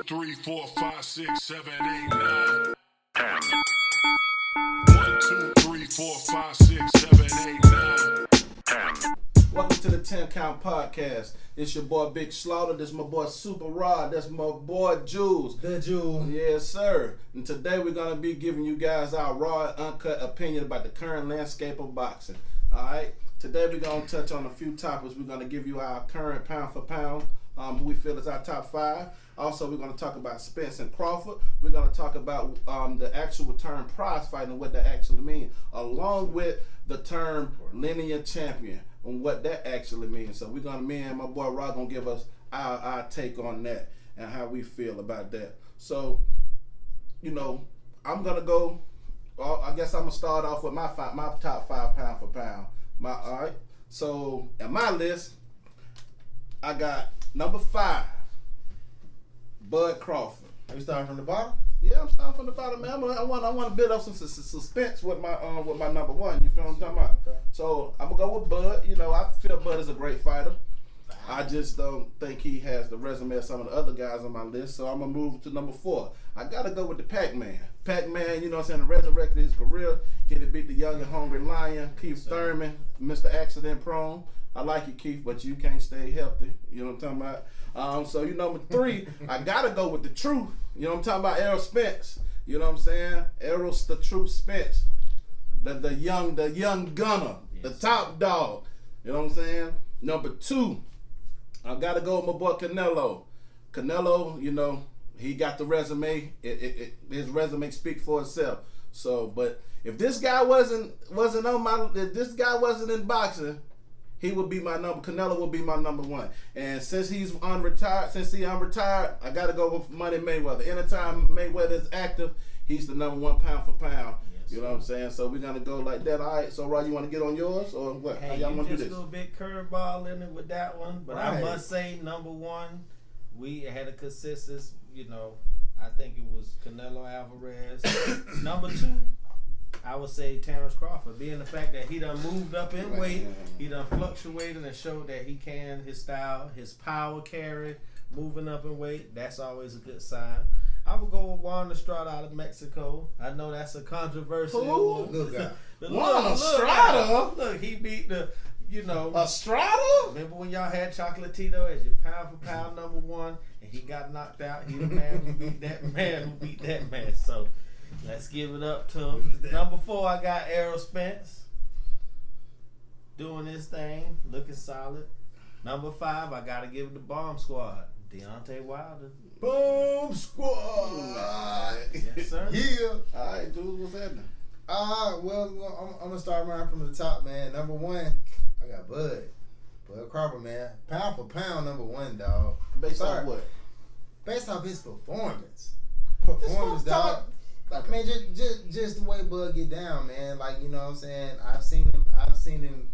3, 4, 5, 6, 7, 8, 9, 10. 1, 2, 3, 4, 5, 6, 7, 8, 9, 10. Welcome to the 10 Count Podcast. It's your boy Big Slaughter. This is my boy Super Rod. That's my boy Jules. The Jules. Yes, sir. And today we're going to be giving you guys our raw and uncut opinion about the current landscape of boxing. Alright? Today we're going to touch on a few topics. We're going to give you our current pound for pound, who we feel is our top 5. Also, we're going to talk about Spence and Crawford. We're going to talk about the actual term prize fight and what that actually means, along with the term lineal champion and what that actually means. So me and my boy Rod gonna give us our take on that and how we feel about that. So, I'm gonna go. Well, I guess I'm gonna start off with my top 5 pound for pound. All right. So in my list, I got number 5, Bud Crawford. Are you starting from the bottom? Yeah, I'm starting from the bottom, man. I want to build up some suspense with my number 1. You feel what I'm talking about? Okay. So I'm gonna go with Bud. I feel Bud is a great fighter. I just don't think he has the resume of some of the other guys on my list. So I'm gonna move to number 4. I gotta go with the Pac-Man. Pac-Man, resurrected his career. He beat the young and hungry lion, Keith Thurman, Mr. Accident Prone. I like you, Keith, but you can't stay healthy. You know what I'm talking about? So number 3, I gotta go with the truth. You know what I'm talking about? Errol Spence. You know what I'm saying? Errol's the truth Spence. The young gunner, yes. The top dog. You know what I'm saying? Number 2, I gotta go with my boy Canelo. Canelo, he got the resume. His resume speaks for itself. So, but if this guy wasn't if this guy wasn't in boxing, Canelo would be my number 1. And since he unretired, I gotta go with Money Mayweather. Anytime Mayweather is active, he's the number 1 pound for pound. Yes, you know what I'm saying? So we're gonna go like that. All right. So Rod, you want to get on yours or what? Hey, how y'all want to do this? Just a little bit curveball in it with that one, but right. I must say, number 1, we had a consensus. I think it was Canelo Alvarez. Number 2. I would say Terrence Crawford, being the fact that he done moved up in weight, he done fluctuated and showed that he can, his style, his power carry, moving up in weight, that's always a good sign. I would go with Juan Estrada out of Mexico. I know that's a controversial one. Good guy. Juan Estrada? Look, he beat the, Estrada? Remember when y'all had Chocolatito as your pound for pound number 1, and he got knocked out? He the man who beat that man. So let's give it up to him. Number 4, I got Errol Spence doing his thing, looking solid. Number 5, I gotta give it the Bomb Squad, Deontay Wilder. Boom Squad. Yes, sir. Yeah. All right, dude, what's happening? Well, I'm gonna start mine from the top, man. Number 1, I got Bud Crawford, man. Pound for pound, number 1, dog. Based on what? Based off his performance. Dog. Like, man, just the way Bud get down, man. Like, you know what I'm saying? I've seen him.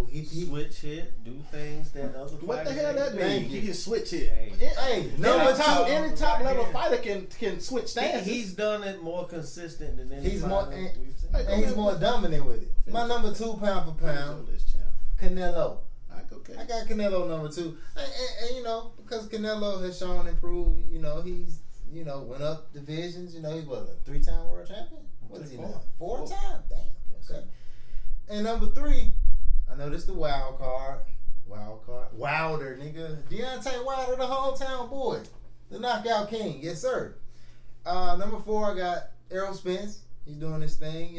He switch hit, do things that other fighters. What the hell that mean? He can switch hit. Hey, any top level fighter can switch stances. He's done it more consistent than any he's fighter we've seen. And he's more dominant with it. My number 2 pound for pound, Canelo. Okay. I got Canelo number 2, and because Canelo has shown and proved, he's went up divisions. He's a 3-time world champion. What is he now? 4-time. Damn. Yes, okay. And number 3, I know this the wild card. Wilder, nigga. Deontay Wilder, the hometown boy. The knockout king. Yes, sir. Number 4, I got Errol Spence. He's doing his thing,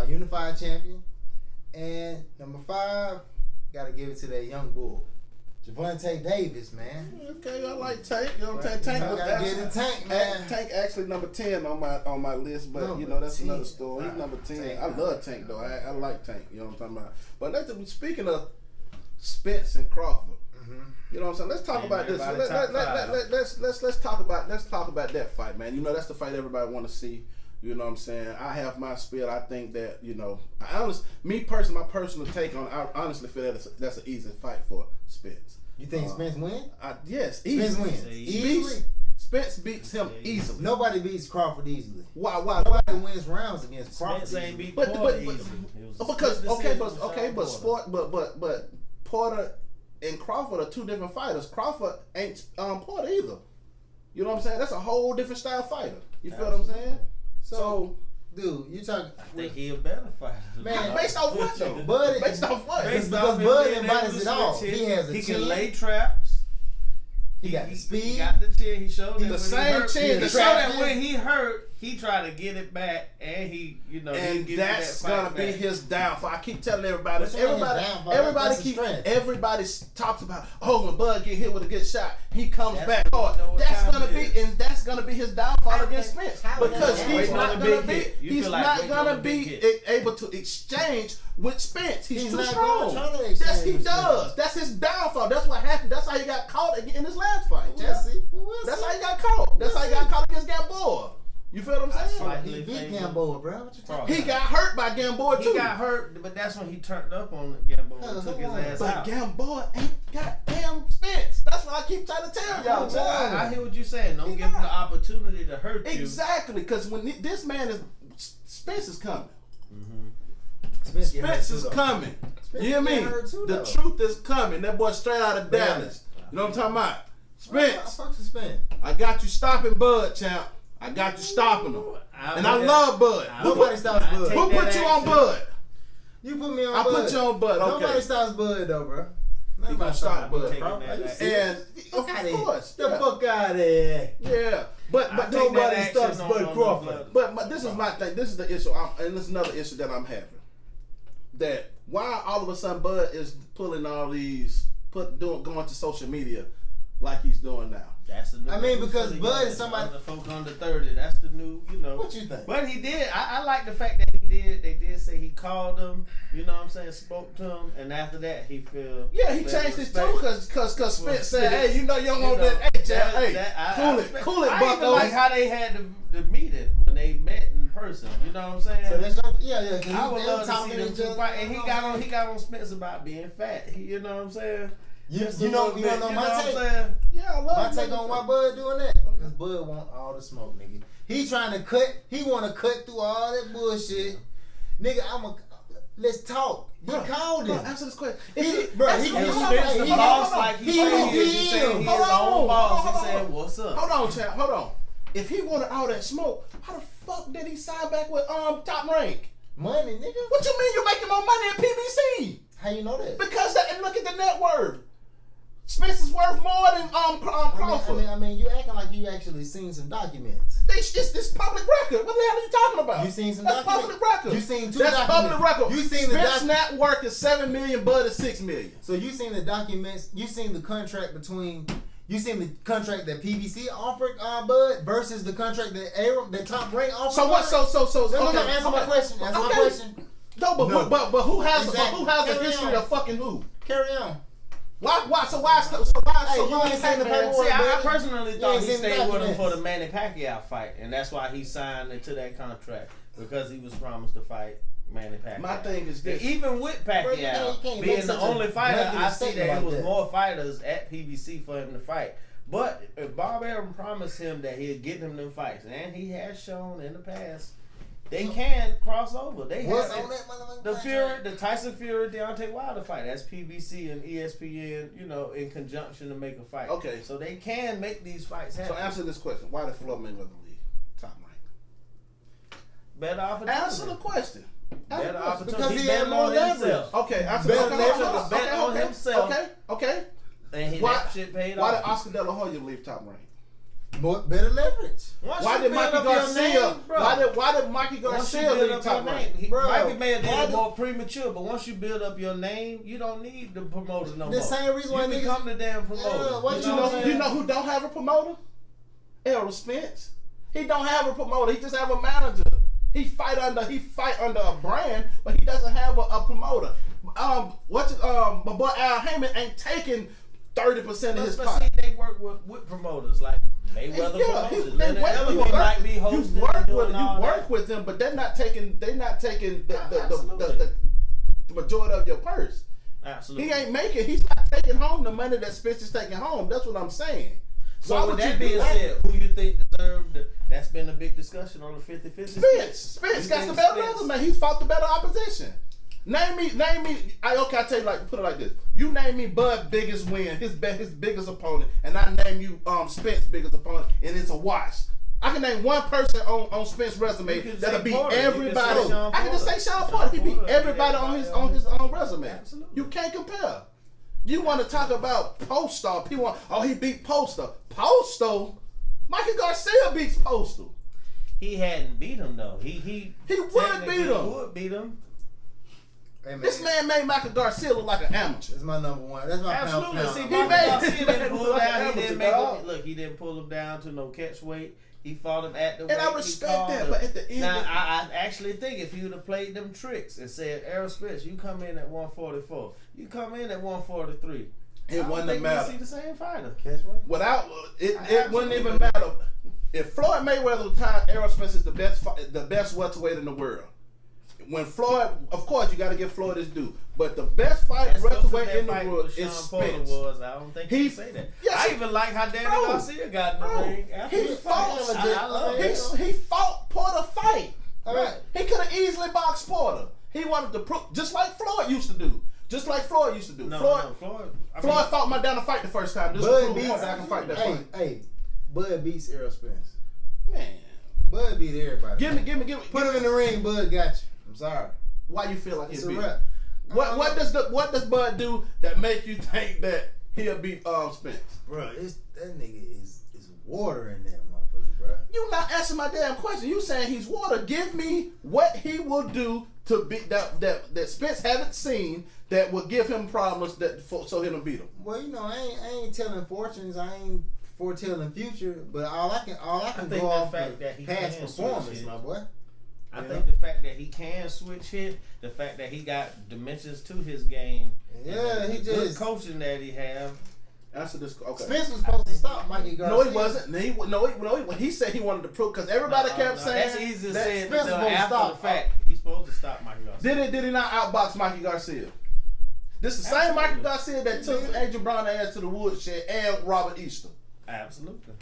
unified champion. And number 5, got to give it to that young bull, Gervonta Davis, man. Okay, I like Tank. Tank. I gotta get the Tank, man. Tank actually number 10 on my list, but that's another story. He's number 10. Tank. I love Tank though. I like Tank. You know what I'm talking about. But speaking of Spence and Crawford, you know what I'm saying. Let's talk about this. Let's talk about that fight, man. That's the fight everybody want to see. You know what I'm saying? I have my spiel. I think that, my personal take on it, I honestly feel that that's an easy fight for Spence. You think Spence win? Yes, Spence easily. wins. Easily? Spence beats him easily. Nobody beats Crawford easily. Why? Nobody wins rounds against Crawford. Spence ain't beat But Porter easily. But Porter and Crawford are 2 different fighters. Crawford ain't Porter either. You know what I'm saying? That's a whole different style fighter. You feel what I'm saying? So dude, you talking? I think he a better fighter. Man, based off what though? Bud, Based off what? Based because off him Bud being embodies able it to all. switch He has a He chin. can lay traps. He got the speed. He got the chin. He showed He that the when same he hurt. chin, He the showed same that chin. when he hurt, he tried to get it back, and he, And he that's that gonna fight be back. his downfall. I keep telling everybody. That's not his downfall. That's his strength. Everybody talks about. Oh, when Bud get hit with a good shot, he comes That's back what hard. we know what That's time gonna it be, is. and that's gonna be his downfall How against is that- Spence how is because that- he's Waiting not on the gonna big be. hit. You He's feel like not waiting gonna on the big be hit. able to exchange with Spence. He's He's too not strong. gonna try to exchange Yes, he with does. Spence. That's his downfall. That's what happened. That's how he got caught in his last fight. We'll see. We'll That's see. how he got caught. That's how he got caught against Gamboa. You feel what I'm saying? slightly He beat favor Gamboa, bro. What you talking He about? got hurt by Gamboa too. He got hurt, but that's when he turned up on Gamboa and took his ass But out. Gamboa ain't goddamn Spence. That's what I keep trying to tell y'all. Well, man. I hear what you're saying. Don't He give him not. the opportunity to hurt you. Exactly, because when this man is Spence is coming. Spence get hurt Spence too, is though. coming. Spence You hear me? get hurt too, The though. truth is coming. That boy straight out of Dallas. You know what I'm talking about? I Spence, fuck with Spence. I got you stopping Bud, champ. I got you stopping him. And I love Bud. Nobody stops Bud. Who put you on Bud? You put me on I Bud. put you on Bud. Nobody Okay. stops Bud though, bro. He gonna stop Bud. taking bro. that Are you action. serious? And of Outta here. course, The yeah. fuck out of here. Yeah, but I take nobody that stops action Bud on Crawford. But this is my thing. This is the issue, and this is another issue that I'm having. That why all of a sudden Bud is pulling all these, going to social media like he's doing now. That's the new I mean, news because for the Bud young is somebody- The folk under 30. That's the new, What you think? But he did. I like the fact that he did. They did say he called him. You know what I'm saying? Spoke to him, and after that he feel. Yeah, he felt changed his respect. tune because Spence said, Spence, "Hey, you know you don't you want know, that. Hey, Jack, that- hey, that- I cool respect- it, I Bucko." even like how they had the meeting when they met in person. You know what I'm saying? So that's yeah. I would love to talking see them each two other. fight, and he got on Spence about being fat. You know what I'm saying? You Just a know little you don't bit, know you my what take. I'm saying? Yeah, I love My it. take on why Bud doing that? Because Bud want all the smoke, nigga. He trying to cut. He want to cut through all that bullshit, nigga. Let's talk. He called Bro, him. answer this question. He And Spence the boss, like he said, he said he his own boss. He said, "What's up?" Hold on, champ. Hold on. If he wanted all that smoke, how the fuck did he sign back with Top Rank? Money, nigga. What you mean you making more money in PBC? How you know that? Because and look at the net worth. Spence is worth more than Crawford. I mean, you acting like you actually seen some documents. This public record. What the hell are you talking about? You seen some That's documents? public record. You seen two That's documents? public record. You seen the Spence net worth is $7 million, Bud is $6 million. So you seen the documents? You seen the contract between? You seen the contract that PBC offered Bud versus the contract that Top Rank offered? So what? So No, okay, answer my okay. question. Answer my Okay. question. No, but No. but who has Exactly. who has a Carry history on. of fucking who? Carry on. Why? Hey, you ain't seen the paperwork. See, I buddy. personally You thought ain't he seen the stayed with him documents. for the Manny Pacquiao fight, and that's why he signed into that contract because he was promised to fight Manny Pacquiao. My thing is this. Even with Bro, you Pacquiao can't make being the such a only fighter, blanket I see statement that like it was that. more fighters at PBC for him to fight. But if Bob Arum promised him that he'd get him them fights, and he has shown in the past, they can cross over. They What's have on that motherfucking the contract? the Tyson Fury Deontay Wilder fight. That's PBC and ESPN, in conjunction to make a fight. Okay. So they can make these fights happen. So answer this question: why did Floyd Mayweather leave Top Rank? Better opportunity. Answer the question. Answer Better the question. opportunity. Because He he had betting more on leverage. himself. Okay, answer. Better Okay, leverage okay, to bet okay, on okay, himself. Okay. And Why? that shit paid Why did off. Oscar De La Hoya leave Top Rank? More better leverage. Once Why you did build Mikey up your Garcia? name, bro. Why did Mikey Once you Garcia build leave up your Top name, Rank? Bro, Mikey may have did why it do- more premature, but once you build up your name, you don't need the promoter no more. The same reason why you niggas- become the damn promoter. Yeah, what But you know who don't have a promoter? Errol Spence. He don't have a promoter. He just have a manager. He fight under a brand, but he doesn't have a promoter. My boy Al Heyman ain't taking 30% of his But pot. see, they work with promoters like Mayweather Yeah, promoters. they Leonard work- Ellerby you might be work- hosting. You work and doing with all you work that. with them, but they're not taking the Absolutely. majority of your purse. Absolutely. He's not taking home the money that Spence is taking home. That's what I'm saying. Why So would with you that do being that? said, who you think deserved? That's been a big discussion on the 50-50. Spence You got think the better Spence- resume. He fought the better opposition. Name me. Okay, I tell you, like, put it like this. You name me Bud biggest win, his biggest opponent, and I name you Spence biggest opponent, and it's a wash. I can name one person on Spence's resume that'll beat everybody. I can just say Sean Porter. He beat everybody on his own resume. Absolutely. You can't compare. You want to talk about Postal? People want, he beat Postal. Postal? Michael Garcia beats Postal. He hadn't beat him though. He would beat him. Would beat him. Hey, man, This man made Michael Garcia look like an amateur. That's my number one. That's my Absolutely. pound. See, He Michael made Garcia didn't pull him down. He didn't make dog. him. Look, he didn't pull him down to no catch weight. He fought him at the weight. And I he respect called that, him. but at the end, Now, I actually think if he would have played them tricks and said, Errol Spence, you come in at 144, you come in at 143, it wouldn't matter. See the same fighter. catch weight. Without it wouldn't even matter. If Floyd Mayweather was time, Errol Spence is the best welterweight in the world. When Floyd, of course, you got to give Floyd his due, but the best fight welterweight in the world is Spence. I don't think he say that. Yes, I even like how Danny Garcia got in the ring after He the fought. fight. I love it. He fought Porter fight. All right. He could have easily boxed Porter. He wanted to prove, just like Floyd used to do. Floyd Floyd fought my down to fight the first time. Just to Bud prove beats. I can fight that fight. Hey, Bud beats Errol Spence. Man, Bud beat everybody. give me. Put him in the ring. Bud got you. I'm sorry. Why you feel like It's he'll a beat? wrap. What does Bud do that make you think that he'll beat Spence? Bro, that nigga is water in that motherfucker, bro. You not answering my damn question. You saying he's water. Give me what he will do to beat that Spence haven't seen that will give him problems so he'll beat him. Well, you know, I ain't telling fortunes. I ain't foretelling future. But all I can think go the off fact the that he past can performance, switch my boy. I think the fact that he can switch hit, the fact that he got dimensions to his game, Yeah, and he the good just coaching that he have. Answer this. Okay. Spence was supposed to stop Mikey Garcia. No, he wasn't. No, when he said he wanted to prove, because everybody kept saying That's easy to that say Spence supposed to after stop. the fact. He's supposed to stop Mikey Garcia. Did he not outbox Mikey Garcia? This is the same Mikey Garcia that took Adrian Brown ass to the woodshed and Robert Easter. Absolutely.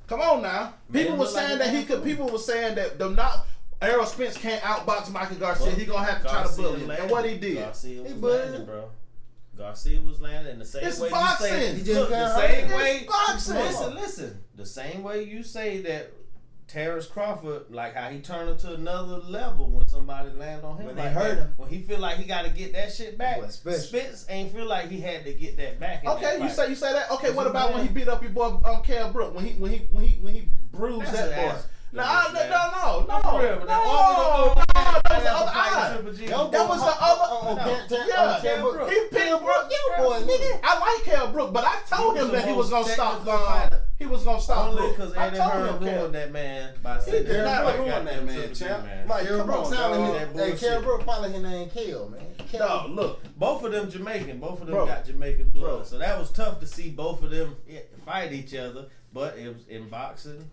Come on now. People were saying that he could. People were saying that Errol Spence can't outbox Mikey Garcia. He gonna have to try to bully him. And what he did? Garcia was bullied. landing, bro. Garcia was landing the same It's way boxing. you say. He just Look, the got same hurt. way. It's boxing. Listen. The same way you say that Terrence Crawford, like how he turned it to another level when somebody land on him. When like they hurt that. him. When he feel like he got to get that shit back. Boy, special. Spence ain't feel like he had to get that back. in Okay, that fight. you say that. Okay, what He about when mad. he beat up your boy Cal Brook when he bruised That's that an boy? ass. No, That's no, an no, Not for real, but that that was the other eye. That was the other. Cal Brook. He picked Brook. boy, nigga. I like Cal Brook, but I told He was him that the he was most gonna stop. technical fighter. He was gonna stop Only Brook. because I Eddie told Hearn him Cal. ruined that man by He saying did not that. ruin that man, champ. Like, Cal come Brook on, sounded dog. like that Hey, bullshit. Cal Brook probably his name Kel, man. Dog, look. Both of them Jamaican. Both of them Bro. got Jamaican blood. Bro. So that was tough to see both of them fight each other. But it was in boxing.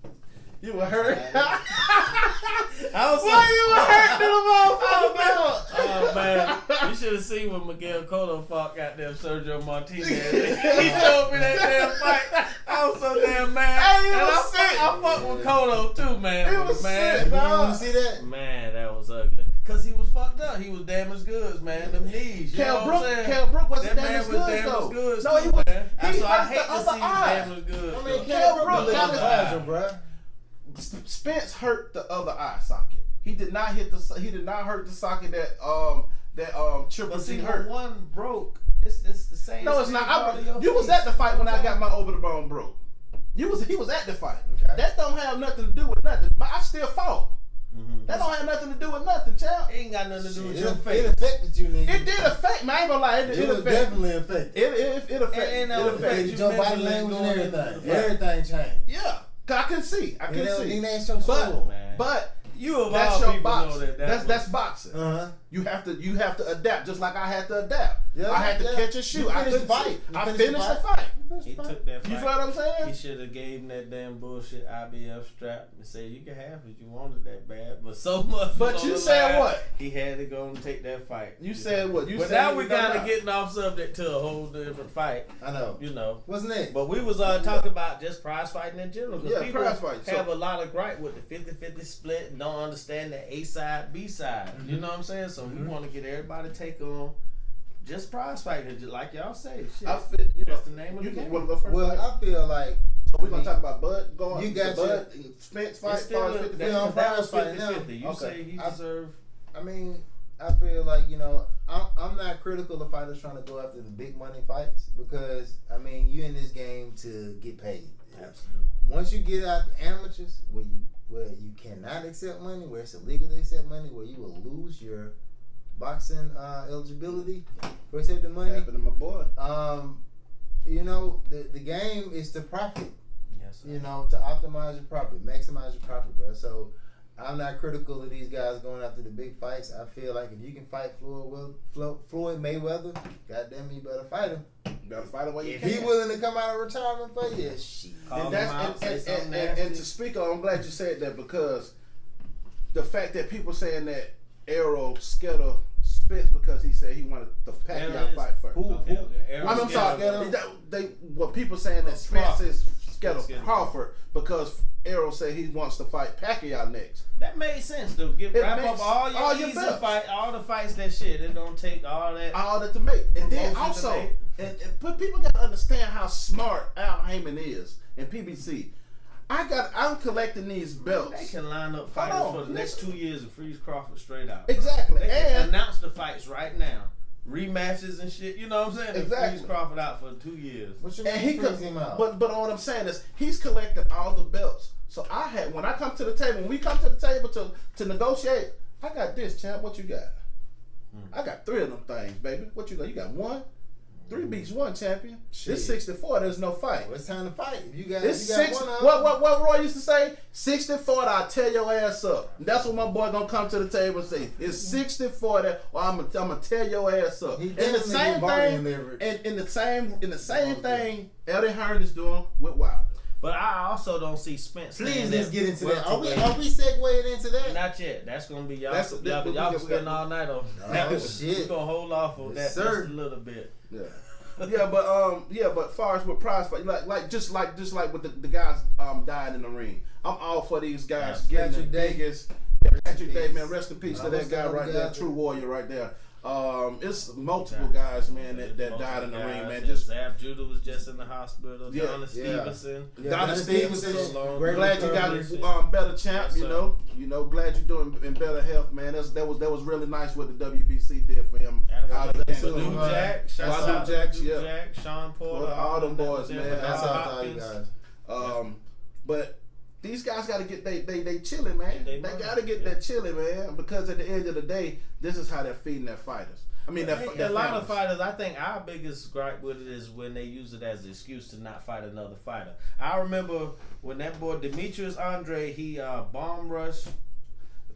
You were hurt. I was Why you were hurt, little motherfucker? Oh man, you should have seen when Miguel Cotto fought goddamn Sergio Martinez. He showed me that damn fight. I was so damn mad. Hey, he and was sick. I fucked with Cotto too, man. He was man. sick, You dog. want to see that? Man, that was ugly. Cause he was fucked up. He was damaged goods, man. Them knees. You know what I'm saying? Cal Brook wasn't That man damaged was goods, damaged though. goods No, too, he was. man. He So I hurt hate the to other see eye. damaged goods. I mean, though. Cal Brook Brook was got his fragile, bro. Spence hurt the other eye socket. He did not hit the. He did not hurt the socket that Triple But C see, hurt. when one broke, it's the same. No, it's thing not. part of your You was face. at the fight when I got my over the bone broke. He was at the fight. Okay. That don't have nothing to do with nothing. I still fought. Mhm. That don't have nothing to do with nothing, child. It ain't got nothing to do with It your face. affected you, nigga. It did affect me. I ain't gonna lie. It It was affected. definitely affected. It affected. And that It was affected. affected. Your body mentally language and going into everything. the fight. Everything changed. Yeah, 'cause I can see. I can see. Then that's your But soul. man. but You of that's all your people boxing. know that. That's boxing. Uh-huh. You have to adapt, just like I had to adapt. Yeah, I had to yeah. catch and shoot. You I finished couldn't the fight. see. You I finished finished the the fight. He took that fight. You feel what I'm saying? He should have gave him that damn bullshit IBF strap and said you can have it. You wanted that bad, but so much. But you said what? He had to go and take that fight. You said what? But now we kind of getting off subject to a whole different fight. I know. You know. What's next? But we was talking about just prize fighting in general. Yeah, people prize fight. have a lot of gripe with the 50-50 split and don't understand the A side, B side. Mm-hmm. You know what I'm saying? So we want to get everybody take on just prize fighting, just like y'all say. Shit. I feel, That's the name of the game. Want to go first? Well, I feel like we're gonna talk about Bud going. You got Bud Spence fight. That was 50-50. You okay. say he deserved. I mean, I feel like, I'm not critical of fighters trying to go after the big money fights because, I mean, you in this game to get paid. Absolutely. Once you get out the amateurs where you cannot accept money, where it's illegal to accept money, where you will lose your boxing eligibility for accepting money. Happened to my boy. The game is to profit. Yes, sir. To optimize your profit, maximize your profit, bro. So I'm not critical of these guys going after the big fights. I feel like if you can fight Floyd Mayweather, goddamn, you better fight him. You better fight him while you If can. he willing to come out of retirement for you, shit. And to speak on, I'm glad you said that because the fact that people saying that Arrow scared of Spence because he said he wanted the Pacquiao fight first. I'm sorry. What people saying that Spence is scared of Crawford because Arrow said he wants to fight Pacquiao next. That made sense to wrap up all your easy fight, all the fights that shit. It don't take all that to make. And then also, but people got to understand how smart Al Heyman is and PBC. I'm collecting these belts. They can line up fighters for the next 2 years and freeze Crawford straight out. Exactly. They can announce the fights right now. Rematches and shit. You know what I'm saying? Exactly. Freeze Crawford out for 2 years. What you mean freeze him out? But what I'm saying is he's collecting all the belts. So when I come to the table, when we come to the table to negotiate, I got this, champ. What you got? I got 3 of them things, baby. What you got? You got 1? 3 beats 1, champion. Shit. It's 64. There's no fight. Well, it's time to fight. If you got, It's you got 6. one of them. What Roy used to say? 64. I'll tear your ass up. And that's what my boy gonna come to the table and say. It's 64 that, or I'm gonna tear your ass up. He And the same definitely thing. And in the same thing, Eddie Hearn is doing with Wilder. But I also don't see Spence. Please, let's get into that. Are we segued into that? Not yet. That's gonna be y'all. That's- Y'all spend all night on. Oh, shit. We're gonna hold off on that sir. just a little bit. Yeah. But far as with prize fight, like just like with the guys dying in the ring, I'm all for these guys getting the biggest. Patrick Day, man, rest in peace to that guy right there, true warrior right there. It's multiple guys, man, that died in the ring, man. Just Zab Judah was just in the hospital. Donna Stevenson. Donna Stevenson. Great Glad you got better champ. Yes, you know, glad you're doing in better health, man. That was really nice what the WBC did for him. Badu Jack, Jack, Sean Porter, all them boys, man. That's all you guys. But these guys got to get they chilling, man. They got to get that chilling, man. Because at the end of the day, this is how they're feeding their fighters. I mean, a lot of fighters. I think our biggest gripe with it is when they use it as an excuse to not fight another fighter. I remember when that boy Demetrius Andre he bomb rushed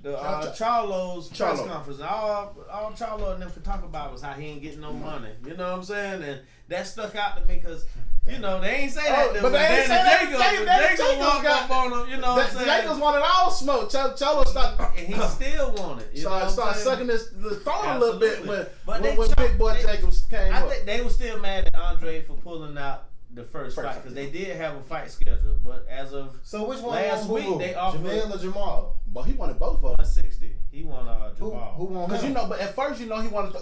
the Charlo's press conference. All Charlo and them could talk about was how he ain't getting no money. You know what I'm saying? And that stuck out to me because. You know, they ain't say that. But they ain't say that. Jacob walked up on them. You know what I'm saying? Jacobs wanted all smoke. Charlo started. And he still wanted. You know started sucking the throat a little bit when Big Boy Jacobs came up. I think they were still mad at Andre for pulling out the first fight because they did have a fight scheduled. But as of which one last week, they offered Jamel or Jamal. But he wanted both of them. 160. He won Jamal. Who won? Because but at first he wanted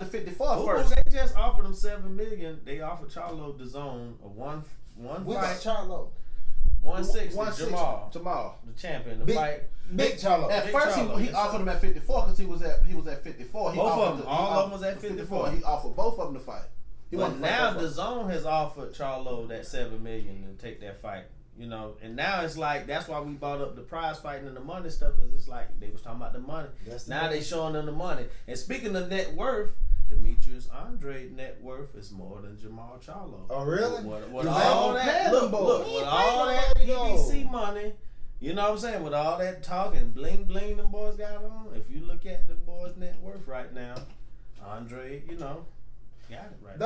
the 54 first. They just offered him $7 million. They offered Charlo the zone of one fight. Charlo? 160. Jamal, the champion. The fight. Big Charlo. At first he offered him at 54 because he was at 54. Both of them. All of them was at 54. He offered both of them to fight. But now the zone has offered Charlo that $7 million to take that fight. You know, and now it's like that's why we brought up the prize fighting and the money stuff because it's like they was talking about the money. Now they showing them the money. And speaking of net worth, Demetrius Andre net worth is more than Jamal Charlo. Oh really? With all that PBC money, you know what I'm saying? With all that talk and bling bling them boys got on, if you look at the boys' net worth right now, Andre, you know. got it right.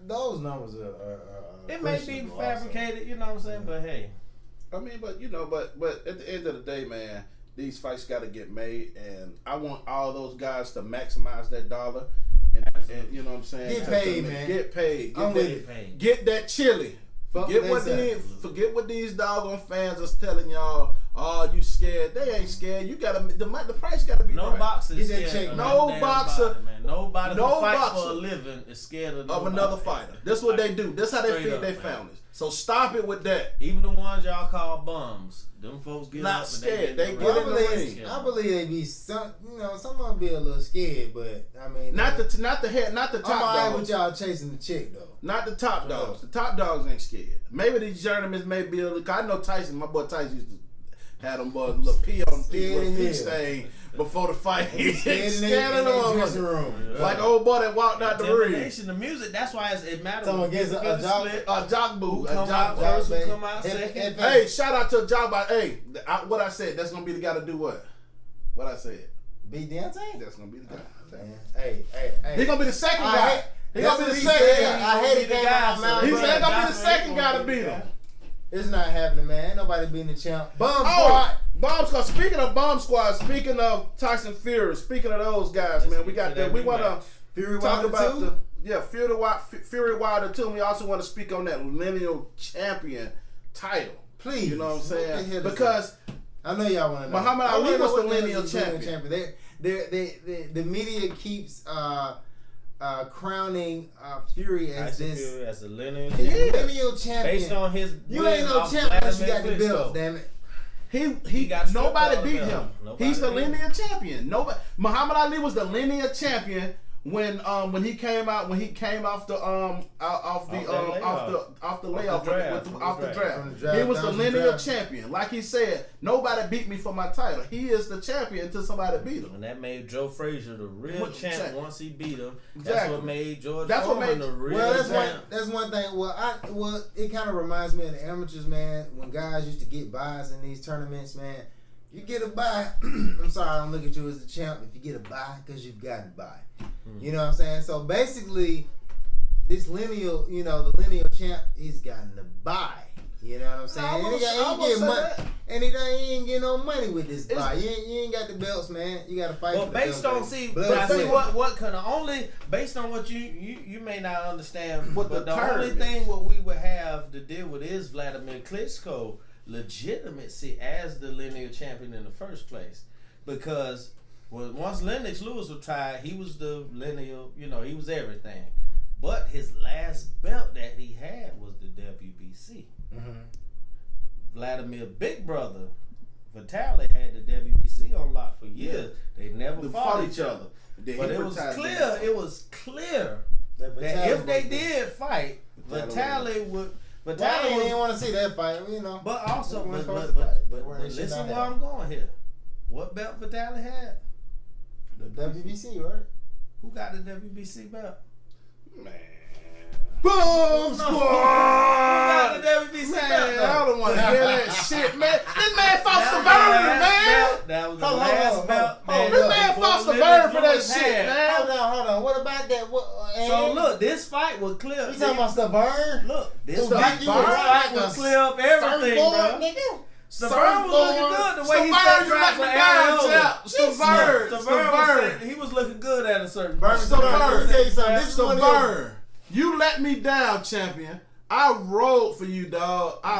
Those numbers are it may be fabricated, also. You know what I'm saying? But hey, I mean, but at the end of the day, man, these fights got to get made, and I want all those guys to maximize that dollar, and you know what I'm saying? Get paid, man. Get paid. paid. Get that chili. Forget what these doggone fans is telling y'all. Oh, you scared? They ain't scared. You gotta the price gotta be no right. boxer is scared. Check. No boxer, body, man. Nobody no who fight boxer for a living is scared of another fighter. That's what they do. That's how they feed their man. families. So stop it with that. Even the ones y'all call bums, them folks get not up scared. and They get in the ring. I believe they be some of them be a little scared, but I mean not the top I'm alright dogs. with y'all chasing the chick though. Not the top dogs. The top dogs ain't scared. Maybe these journeymen may be a little. I know Tyson. My boy Tyson used to have them boys little pee on the stain before the fight. He's scared of the dressing room. Like old boy that walked out the ring. The music. That's why it matters. Someone gets a jock boot. Come out first, who come out second. Hey, shout out to a jock by. Hey, what I said. That's gonna be the guy to do what? What I said. Beat Deontay? That's gonna be the guy. Hey. He's gonna be the second guy. He's gonna be the second guy. I hate it came out my mouth. He's gonna be the second guy to beat him. It's not happening, man. Ain't nobody beating the champ. Bomb Squad. Speaking of Bomb Squad, speaking of Tyson Fury, speaking of those guys, man, we got that. We want to Fury talk Wilder about too? Fury Wilder too. And we also want to speak on that lineal champion title. Please. You know what I'm saying? Because I know y'all want to know. Muhammad Ali was the lineal champion. The media keeps crowning Fury as Tyson this Fury as a lineal champion. Based on his you ain't no champ unless you got the belts, damn it. He got nobody beat him. Nobody He's the beat him. lineal champion. Nobody. Muhammad Ali was the lineal champion when he came off the layoff off the draft. He was the lineal champion. Like he said, nobody beat me for my title. He is the champion until somebody beat him. And that made Joe Frazier the real champ once he beat him. That's Exactly. what made George Foreman the real champ. That's one thing. Well, it kind of reminds me of the amateurs, man. When guys used to get buys in these tournaments, man. You get a buy. I'm sorry, I don't look at you as a champ if you get a buy because you've gotten a buy. You know what I'm saying? So basically, this lineal, the lineal champ, he's gotten a buy. You know what I'm saying? And he ain't getting no money with this buy. You ain't got the belts, man. You got to fight. Well, based on what kind of only based on what you may not understand, but the only thing what we would have to deal with is Vladimir Klitschko legitimacy as the lineal champion in the first place, because once Lennox Lewis retired, he was the lineal, he was everything. But his last belt that he had was the WBC. Mm-hmm. Vladimir Big Brother Vitaly had the WBC on lock for years. They never fought each other. But it was clear that if they did fight, Vitaly would. But I didn't want to see that fight, But also, but listen where I'm going here. What belt Vitaly had? The WBC, right? Who got the WBC belt? Man. Boom Squad! Who got the WBC belt? I don't want to hear that shit, man. This man fought Stavern, man. That was the last belt. This man fought Stavern for that shit, man. Hold on. What about that? So look, this fight was clear. You talking about Stavern? Look, this fight was clear up everything, bro. Stavern was looking good the way he set traps for Ariel. Stavern, he was looking good at a certain point. Stavern, you let me down, champion. I rode for you, dog. I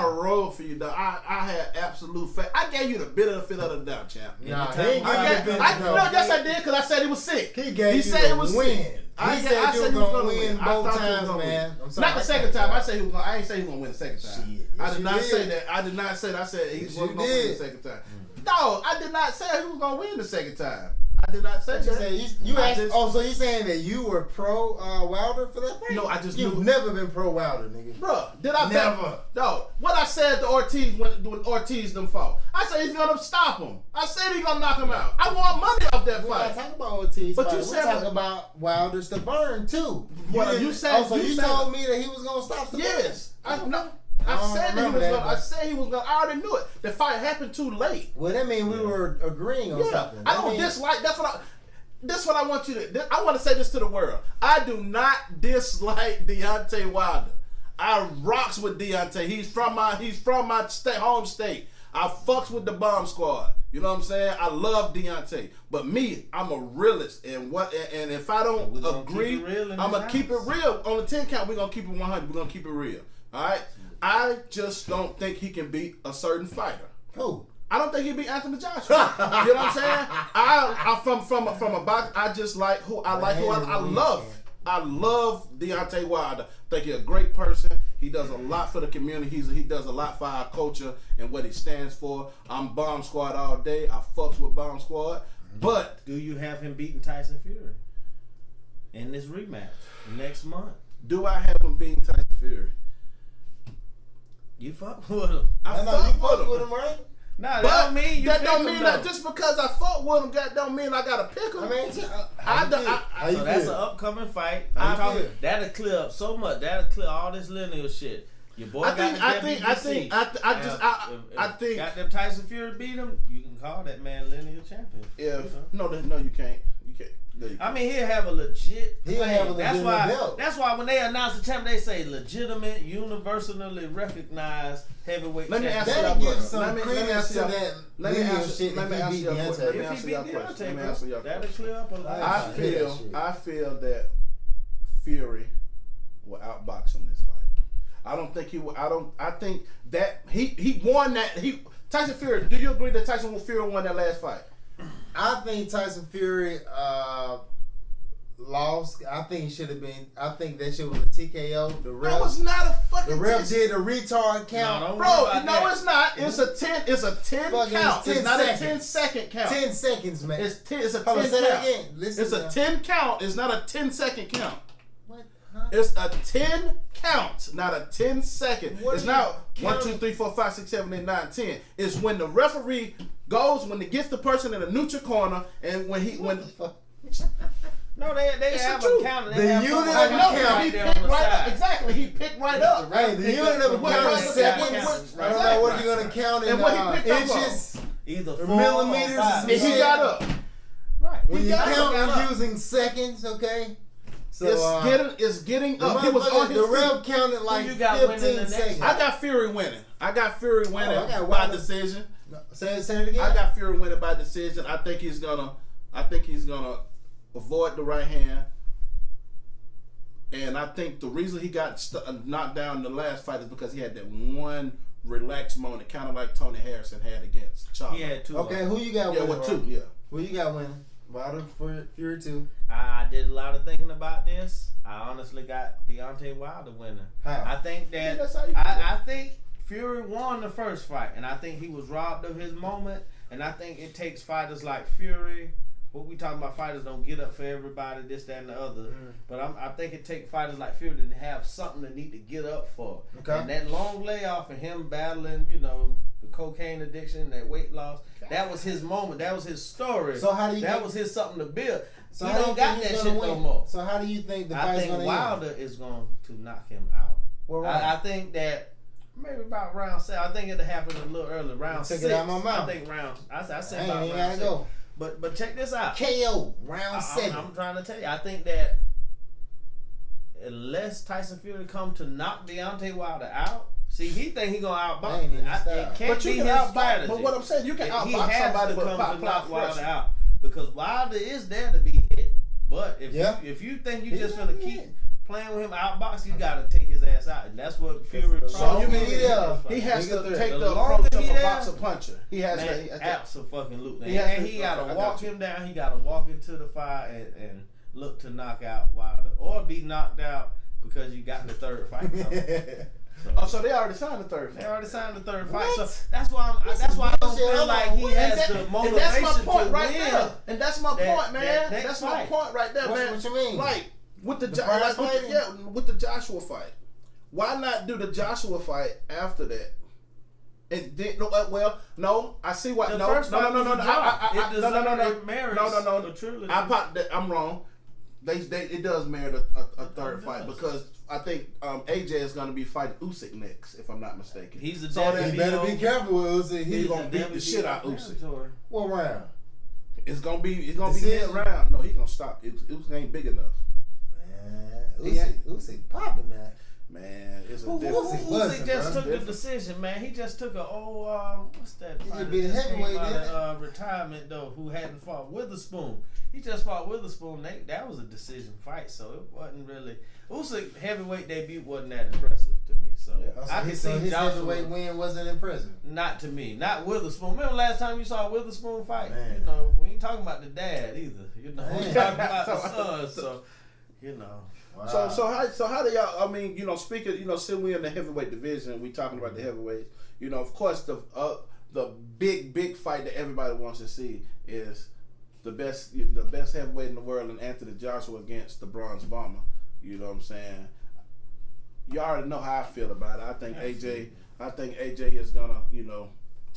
had absolute faith. I gave you the benefit of the doubt, champ. Nah, yes, I did, because I said he was sick. He said it was win. He said he was going to win both times, man. Not the second time. I said he was going. I ain't say he was going to win the second time. I did not say that. I did not say that. I said he was going to win the second time. No, I did not say he was going to win the second time. I did not say that. You asked. So you saying that you were pro Wilder for that fight? No, I just You've never been pro Wilder, nigga. Bro, did I never? No. What I said to Ortiz when Ortiz them fought, I said he's gonna stop him. I said he's gonna knock him out. I want money off that We're fight. not talking about Ortiz, but fight. you said we're talking about Wilder Stavern too. You said. So you told me that he was gonna stop Stavern? Yes, I said he was gonna. I said he was gonna. I already knew it. The fight happened too late. Well, that means we were agreeing on something. I don't dislike. That's what this is what I want you to. I want to say this to the world. I do not dislike Deontay Wilder. I rocks with Deontay. He's from my home state. I fucks with the Bomb Squad. You know what I'm saying? I love Deontay. But me, I'm a realist. And if I don't agree, I'm going to keep it real. On the 10 count, we're going to keep it 100. We're going to keep it real. All right? I just don't think he can beat a certain fighter. Who? I don't think he beat Anthony Joshua. You know what I'm saying? I from a box. I just like who I like. Who I love. I love Deontay Wilder. I think he's a great person. He does a lot for the community. He does a lot for our culture and what he stands for. I'm Bomb Squad all day. I fucks with Bomb Squad. But do you have him beating Tyson Fury in this rematch next month? Do I have him beating Tyson Fury? You fuck with him. I fuck with him, right? Nah, that don't mean that just because I fought with him, that don't mean I gotta pick him. I mean, so that's an upcoming fight. That'll clear up so much. That'll clear all this lineal shit. Your boy got the WBC. Got them Tyson Fury beat him. You can call that man lineal champion. Yeah, no, you can't. You can't. I mean, he'll have a legit. Belt. That's why when they announce the champ, they say legitimate, universally recognized heavyweight. Let me champion. answer That your gives question. some credence to that. Let me answer your question. If he beat Deontay, that'll clear up a lot. I feel that Fury will outbox him this fight. I don't think he will. I think that he won that. Tyson Fury. Do you agree that Tyson Fury won that last fight? I think Tyson Fury lost. I think he should have been. I think that shit was a TKO. The ref, no, it's not a fucking. The ref did a retard count, It's not. It's a 10. It's a 10 count. It's not a 10-second count. 10 seconds, man. It's a 10 count. It's a 10 count. It's not a 10-second count. What? Huh? It's a 10 count, not a 10-second. It's not 1, 2, 3, 4, 5, 6, 7, 8, 9, 10. It's when the referee goes, when he gets the person in the neutral corner, and when No, they have a counter. The unit of count. He picked right up. Exactly, he picked right up. Hey, the unit of count is seconds. I don't know what you're gonna count in inches, either or millimeters. And he got up. Right. When you count, you're using seconds. Okay. So it's getting up. He was on his the ref counted like 15 seconds. I got Fury winning. By decision. Say it again. I got Fury winning by decision. I think he's gonna avoid the right hand. And I think the reason he got knocked down in the last fight is because he had that one relaxed moment, kind of like Tony Harrison had against Charlie. He had two. Okay, who you got winning? Yeah, with two. Yeah. Who you got winning? Wilder for Fury 2. I did a lot of thinking about this. I honestly got Deontay Wilder winning. How? I think that that's how you feel. I think Fury won the first fight, and I think he was robbed of his moment. And I think it takes fighters like Fury. What we talking about, fighters don't get up for everybody, this, that, and the other. But I think it takes fighters like Fury to have something they need to get up for. Okay. And that long layoff and him battling, the cocaine addiction, that weight loss, that was his moment. That was his story. So how do you? That was his something to build. So he how don't got that shit no more. So how do you think the fight's I think gonna Wilder end? is going to knock him out. What round? I think that maybe about round 7. I think it'll happen a little early. Round 6. Took it out of my mouth. I think round. I said I about ain't even round gotta 6. go. But check this out. KO round 7. I'm trying to tell you. I think that unless Tyson Fury come to knock Deontay Wilder out, see, he think he gonna outbox. It can't be his strategy. But what I'm saying, you can outbox somebody, to but come to knock Wilder pressure. out because Wilder is there to be hit. But if you think you just gonna keep playing with him outbox, you gotta take his ass out, and that's what Fury. So you mean he has to take the approach of a boxer puncher. He has to. Absolutely. And he gotta walk him down. He gotta walk into the fire and look to knock out Wilder, or be knocked out because you got the third fight coming. So they already signed the third fight. They already signed the third fight. So that's why I don't feel like he has the motivation and that's my point to right win. There. And that's my point, man. That's my point right there, man. What you mean? Like with the with the Joshua fight. Why not do the Joshua fight after that? And then, no. I see why. No. I'm wrong. It does merit a third fight because I think AJ is going to be fighting Usyk next, if I'm not mistaken. He's the he better be careful with Usyk. He's going to beat the shit out of Usyk. What round? It's gonna be Decision. mid round. No, he gonna stop. It ain't big enough. Man, Usyk popping that. Man, it's a Who- difference. who- Usyk just bro. took the decision, man. He just took a old what's that? He fighter be the just came heavyweight, out didn't of, retirement though, who hadn't fought Witherspoon. He just fought Witherspoon. That was a decision fight, so it wasn't really Usyk heavyweight debut wasn't that impressive to me. So I can see his Joshua. heavyweight win wasn't impressive. Not to me, not Witherspoon. Remember last time you saw Witherspoon fight? Man. You know, we ain't talking about the dad either. You know, we Man. talking about the son. So, you know. Wow. So how do y'all? I mean, you know, speaking, you know, since we're in the heavyweight division, we talking about the heavyweights. You know, of course, the big fight that everybody wants to see is the best heavyweight in the world, and Anthony Joshua against the Bronze Bomber. You know what I'm saying? You already know how I feel about it. I think AJ is gonna, you know,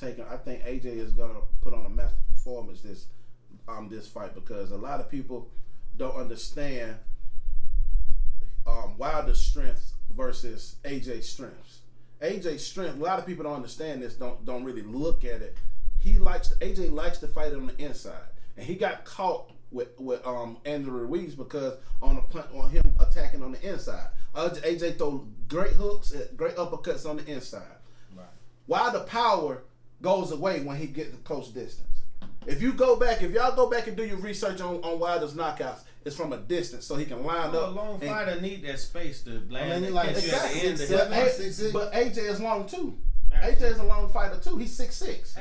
I think AJ is gonna put on a master performance this fight, because a lot of people don't understand Wilder's strengths versus AJ's strengths. AJ's strength, a lot of people don't understand this, don't really look at it. AJ likes to fight on the inside, and he got caught with Andrew Ruiz because on him attacking on the inside. AJ throw great hooks, great uppercuts on the inside. Right. Wilder power goes away when he gets to close distance. If y'all go back and do your research on Wilder's knockouts, it's from a distance, so he can line A up. long fighter need that space to land. I mean, and like, catch you at the end of 6'7", his- But AJ is long too. AJ is a long fighter too. He's 6'6".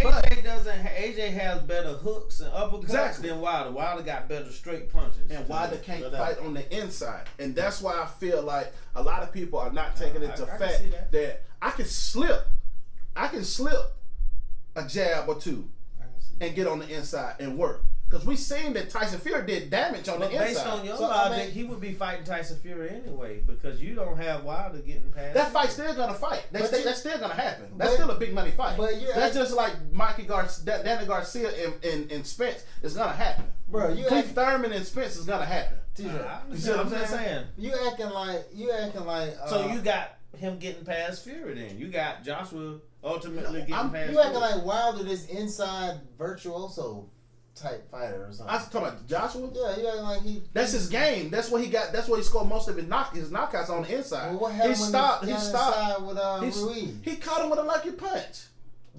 AJ has better hooks and uppercuts Exactly. than Wilder. Wilder got better straight punches. And Wilder can't No doubt. fight on the inside. And that's why I feel like a lot of people are not taking into I can fact see that. that I can slip a jab or two and get on the inside and work. Because we seen that Tyson Fury did damage on But the inside. based on your So, I logic, mean- he would be fighting Tyson Fury anyway, because you don't have Wilder getting past. That him. fight's still gonna fight. That's still gonna happen. That's but- still a big money fight. but you're That's act- just like Danny Garcia and Spence. It's gonna happen. Bro, you Keith act- Thurman and Spence is gonna happen. I TJ, understand what I'm saying. you acting like. So you got him getting past Fury then. You got Joshua ultimately getting past You acting Fury. like Wilder, this inside virtuoso type fighter or something. I was talking about Joshua. Yeah, you acting like he. That's his game. That's what he got. That's what he scored most of his knockouts on the inside. Well, what happened He when stopped. he He got stopped. inside with He's- Ruiz? He caught him with a lucky punch.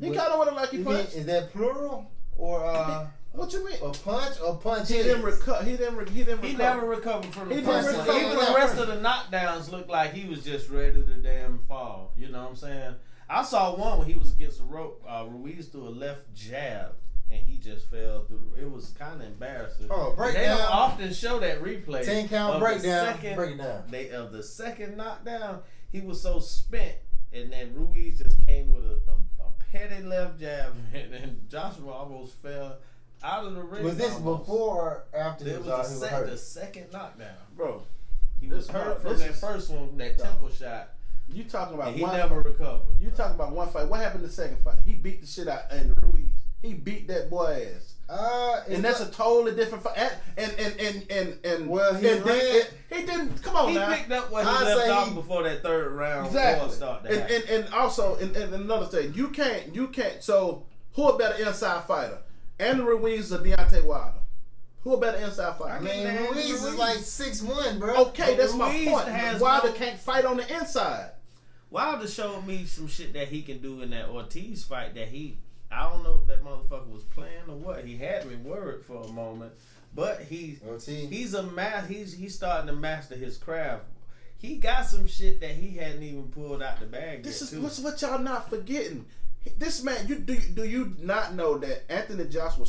He What- caught him with a lucky You mean, punch. is that plural or What you mean? a punch or punch? He didn't recover. He didn't recover. He never recovered from the He first didn't one. recover Even from the that rest first. of the knockdowns looked like he was just ready to damn fall. You know what I'm saying? I saw one when he was against the rope. Ruiz threw a left jab, and he just fell through. It was kind of embarrassing. Oh, They breakdown. don't often show that replay. 10 count of the breakdown. second- Break it down. Of the second knockdown, he was so spent, and then Ruiz just came with a petty left jab, and then Joshua almost fell out of the ring. Was this almost. before or after he It was, was the hurt? second knockdown. Bro, He was This- hurt bro, from this that is- first one, that temple shot, you talking about and he one? never recovered. You talking about one fight? What happened in the second fight? He beat the shit out of Andrew Ruiz. He beat that boy ass. And that's a totally different fight. And Well, he and ran- he didn't. Come on He now. picked up what he I left say off he- before that third round. Exactly. Start to happen. And also, and another thing, you can't. So, who a better inside fighter, Andrew Ruiz or Deontay Wilder? Who a better inside fighter? I mean, Man, Ruiz is Ruiz. like 6'1", bro. Okay, that's my Ruiz point. has Wilder no- can't fight on the inside. Wilder showed me some shit that he can do in that Ortiz fight that I don't know if that motherfucker was playing or what. He had me worried for a moment, but he's starting to master his craft. He got some shit that he hadn't even pulled out the bag This yet, is too. what y'all not forgetting. This man, do you not know that Anthony Joshua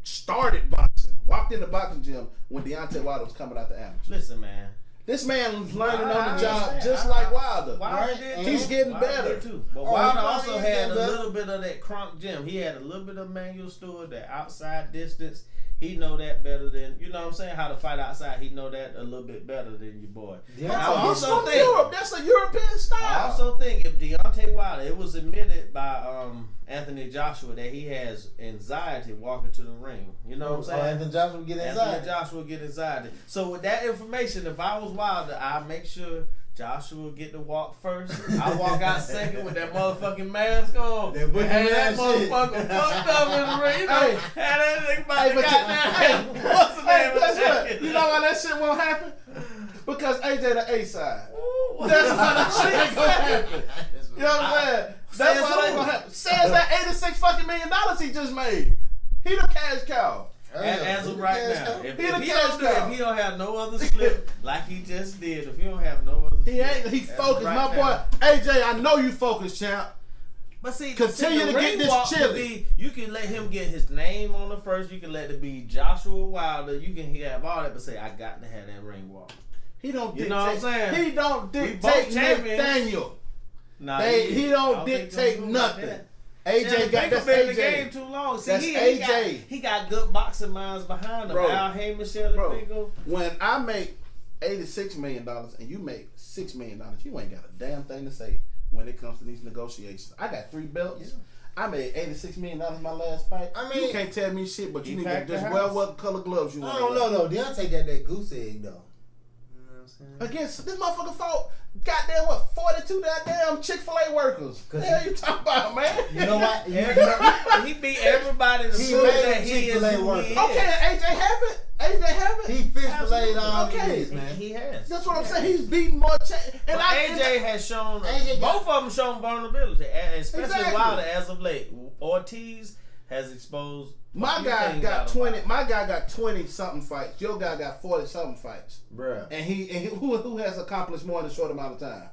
started boxing, walked in the boxing gym when Deontay Wilder was coming out the amateur. Listen, man. This man was learning I on the job understand. just like Wilder. Wilder Right? did And too. he's getting Wilder better. did too. But Oh, Wilder he also probably had getting a better. little bit of that crunk gym. He had a little bit of Manuel Stewart, that outside distance. He know that better than, you know what I'm saying, how to fight outside. He know that a little bit better than your boy. Yeah. I He's also from think, Europe. That's a European style. I also think if Deontay Deontay Wilder, it was admitted by Anthony Joshua that he has anxiety walking to the ring. You know what I'm saying? Anthony Joshua get anxiety. Anthony Joshua get anxiety. So with that information, if I was Wilder, I'd make sure Joshua get to walk first. I walk out second with that motherfucking mask on. That boogie and that mask motherfucker shit. fucked up in the ring. You know, Hey. had that nigga about to but goddamn. What's the Hey, name of guess that what? shit? You know why that shit won't happen? Because AJ the A side. Ooh, That's why that shit ain't gonna happen. You know what I'm saying? That's why that ain't gonna happen. Says that $86 million he just made. He the cash cow. As of right now, if He he the cash don't cow. if he don't have no other slip like he just did, if he don't have no other He slip, ain't. He as of focused. right My now. boy AJ, I know you focused, champ. But see, Continue the to get ring this walk could chili. be, you can let him get his name on the first. You can let it be Joshua Wilder. You can have all that, but say I got to have that ring walk. He don't You dictate. know what I'm saying? He don't We dictate both champions. Nathaniel. Nah, He I don't think dictate he'll do nothing. that. AJ got that's been in the AJ. game too long. See, That's he AJ. He got good boxing minds behind him. Bro. Al Heyman, Shelly Bro, Finkel. when I make $86 million and you make $6 million, you ain't got a damn thing to say when it comes to these negotiations. I got 3 belts. Yeah. I made $86 million in my last fight. I mean, you can't tell me shit, but he you need to packed the just house. wear what color gloves you I want. don't know though. Deontay got that goose egg though. You know what I'm saying? Against this motherfucker fought goddamn what 42 goddamn Chick-fil-A workers. What the hell you talking about, man? You know what? You know, He beat everybody to He prove made that he is Chick-fil-A who work. he is. Okay, AJ have it. AJ have it. he fish filleted all Okay. these man. He has. That's what I'm saying. He's beating more. And But AJ has shown, AJ got- both of them shown vulnerability, and especially Exactly. Wilder as of late. Ortiz has exposed. a My few guy things got out of 20. Wilder. My guy got 20 something fights. Your guy got 40 something fights. Bruh. And who has accomplished more in a short amount of time?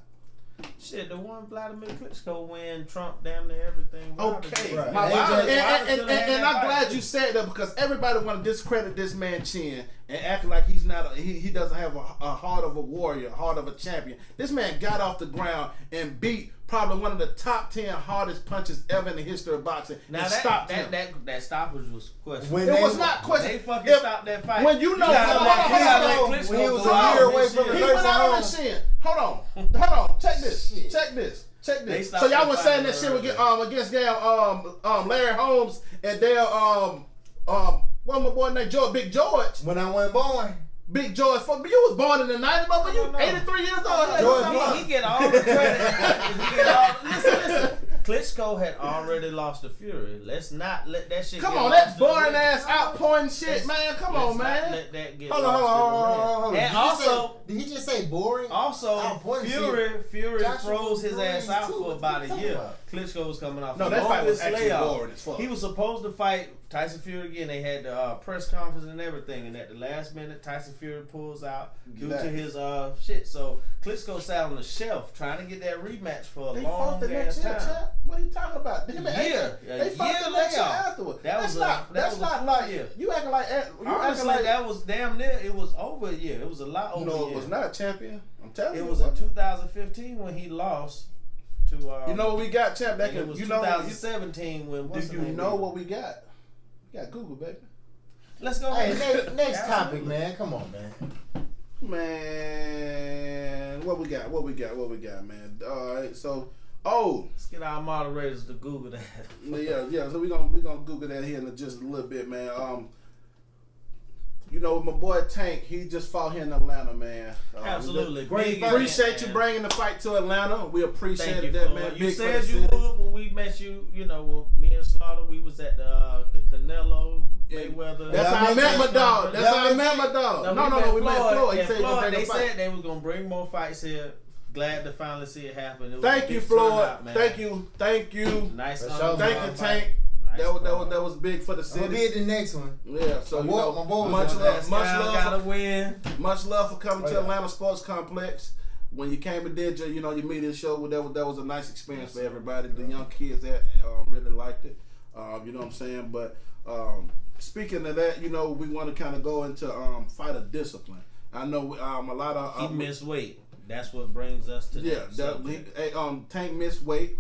Shit, the one Vladimir Klitschko win Trump damn near everything. Wilder Okay, did. Right. my AJ Wilder, Wilder and still had that I'm fight, glad too. you said that because everybody want to discredit this man Chin and acting like he's not. He doesn't have a heart of a warrior, heart of a champion. This man got off the ground and beat probably one of the top 10 hardest punches ever in the history of boxing. Now and that stopped him. that stoppage was questionable. When It they- was not They question. fucking If- stopped that fight. When you know, You gotta hold let- on, you gotta hold on, let Klitschko when he was go a out year and away shit. from the He nursing went out on home. that shit. Hold on. Check this. Shit. Check this. Check They this. stopped So y'all the was fight saying that shit early. against damn Larry Holmes and their what my boy named George, Big George. When I went born, Big George. But you was born in the 90s, but when you No. 83 years old, hell, George you talking about? He get all the credit. He get all, listen. Klitschko had already lost to Fury. Let's not let that shit. Come get on, lost that to the boring wind. ass outpouring shit, Let's- man. Come let's on, not man. Let that get hold on. lost to the wind. And also, did he just say boring? Also, Outpouring Fury Joshua froze his ass Breeze, out too. for What about you a talking year. about? Klitschko was coming off No, the that fight was longest actually layoff. boring as fuck. He was supposed to fight Tyson Fury again. They had the press conference and everything, and at the last minute, Tyson Fury pulls out due to Exactly. his shit. So Klitschko sat on the shelf trying to get that rematch for a They fought long the next ass year, time. champ. What are you talking about? Him and AJ, year. A They fought year the next year layoff. afterward. That That's was not. that That's was not a like year. you acting like. You acting Honestly, like that was damn near. It was over a year. It was a lot over. No, a it year. was not, champion. I'm telling you. It was in 2015 when he lost to. You know what we got, champ? That And it can, was you know. 2017 when. Do What's you the name know of it? what we got? We got Google, baby. Let's go. Hey, ahead. next topic, Absolutely. man. Come on, man. Man, what we got, man? All right, so, Let's get our moderators to Google that. yeah. So we gonna Google that here in just a little bit, man. You know, my boy Tank, he just fought here in Atlanta, man. Absolutely. Great Big fight. Appreciate you man. bringing the fight to Atlanta. We Thank appreciate you, that, Floyd. man. You Big said for the you city. would when we met you. You know, when me and Slaughter, we was at the Canelo Mayweather. That's how I met my dog. That's how I met my dog. No, we met Floyd. He And said he gonna Floyd, bring they a fight. said they was gonna bring more fights here. Glad to finally see it happen. It was Thank a you, big Floyd. turnout, man. Thank you. Nice. For sure. Thank you, fight. Tank. Nice That was big for the I'm gonna be city. at the next one. Yeah, so you My boy- know, my boy was much on love, Last much guy love, gotta win. much love for coming Oh, to yeah. Atlanta Sports Complex. When you came and did your media show, that was a nice experience for everybody. The young kids that really liked it. You know what I'm saying? But speaking of that, you know, we want to kind of go into fighter discipline. I know a lot of He missed weight. That's what brings us to yeah. Tank missed weight.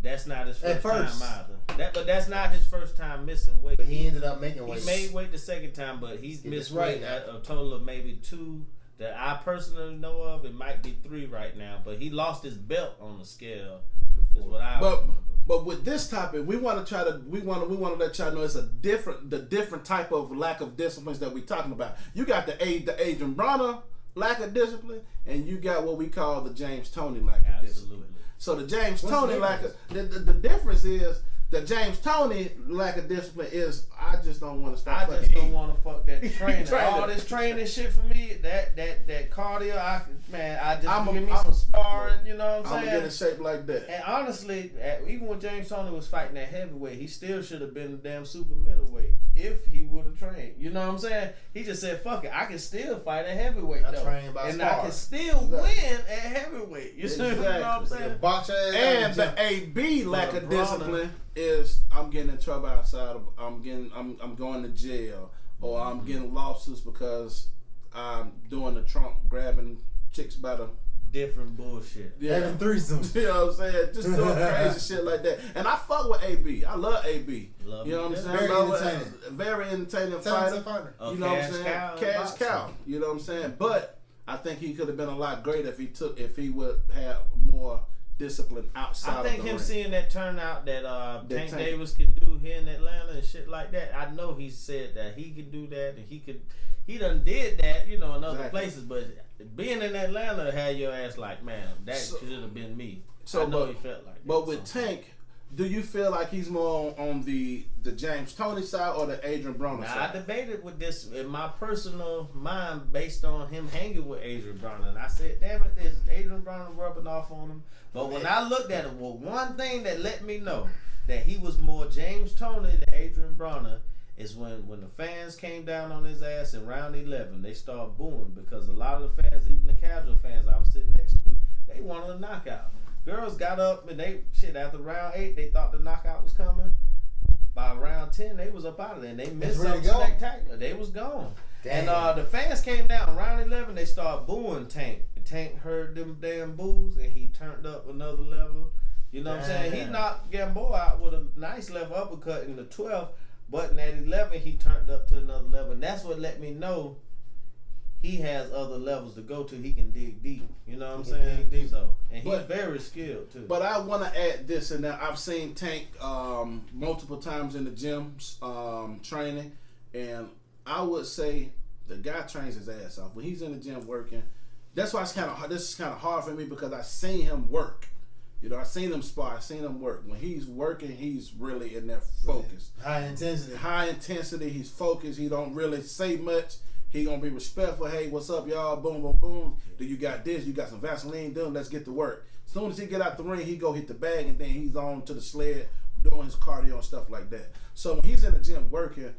That's not his At first first. time either. But that's not his first time missing weight. But he ended up making weight. He made weight the second time, but he's Get missed this right weight now. at a total of maybe 2 that I personally know of, it might be 3 right now. But he lost his belt on the scale. Is what I remember. But with this topic, we want to let y'all know it's the different type of lack of disciplines that we're talking about. You got the Adrian Bronner lack of discipline, and you got what we call the James Toney lack of discipline. So the James Toney the difference is the James Toney lack of discipline is I just don't want to stop. I just don't want to fuck that training. All this training shit for me, that cardio, I just give me some sparring. You know what I'm saying? I'm gonna get in shape like that. And honestly, even when James Toney was fighting that heavyweight, he still should have been the damn super middleweight if he would have trained. You know what I'm saying? He just said, "Fuck it, I can still fight at heavyweight though, and I can still win at heavyweight." You know what I'm saying? And the AB lack of discipline is I'm getting in trouble outside of I'm going to jail, or I'm getting lawsuits because I'm doing the Trump grabbing chicks by the different bullshit. Yeah. Having threesomes. You know what I'm saying? Just doing crazy shit like that. And I fuck with AB. I love AB. You know what I'm saying? Very entertaining fighter. You know what I'm saying? Cash cow. You know what I'm saying? But I think he could have been a lot greater if he would have more discipline outside of the ring. I think him seeing that turnout that Tank Davis can do here in Atlanta and shit like that, I know he said that he could do that and he done did that, in other places, but being in Atlanta had your ass like, man, that should have been me. So I know he felt like that. But with Tank, do you feel like he's more on the James Toney side or the Adrian Broner side? I debated with this in my personal mind based on him hanging with Adrian Broner. And I said, damn it, there's Adrian Broner rubbing off on him. But when I looked at him, one thing that let me know that he was more James Toney than Adrian Broner is when the fans came down on his ass in round 11, they started booing because a lot of the fans, even the casual fans I was sitting next to, they wanted a knockout. Girls got up and after round 8, they thought the knockout was coming. By round 10, they was up out of there and they missed something spectacular. They was gone. Damn. And the fans came down round 11, they started booing Tank. Tank heard them damn boos and he turned up another level. You know what I'm saying? He knocked Gamboa out with a nice left uppercut in the 12th. But in that 11, he turned up to another level. And that's what let me know he has other levels to go to. He can dig deep. You know what I'm saying? Dig deep. So, and he's very skilled, too. But I want to add this in there. I've seen Tank multiple times in the gym training. And I would say the guy trains his ass off. When he's in the gym working, that's why this is kind of hard for me because I've seen him work. I seen him spar. I seen him work. When he's working, he's really in there focused. High intensity. He's focused. He don't really say much. He gonna be respectful. Hey, what's up, y'all? Boom, boom, boom. Do you got this? You got some Vaseline? Done. Let's get to work. As soon as he get out the ring, he go hit the bag, and then he's on to the sled doing his cardio and stuff like that. So when he's in the gym working,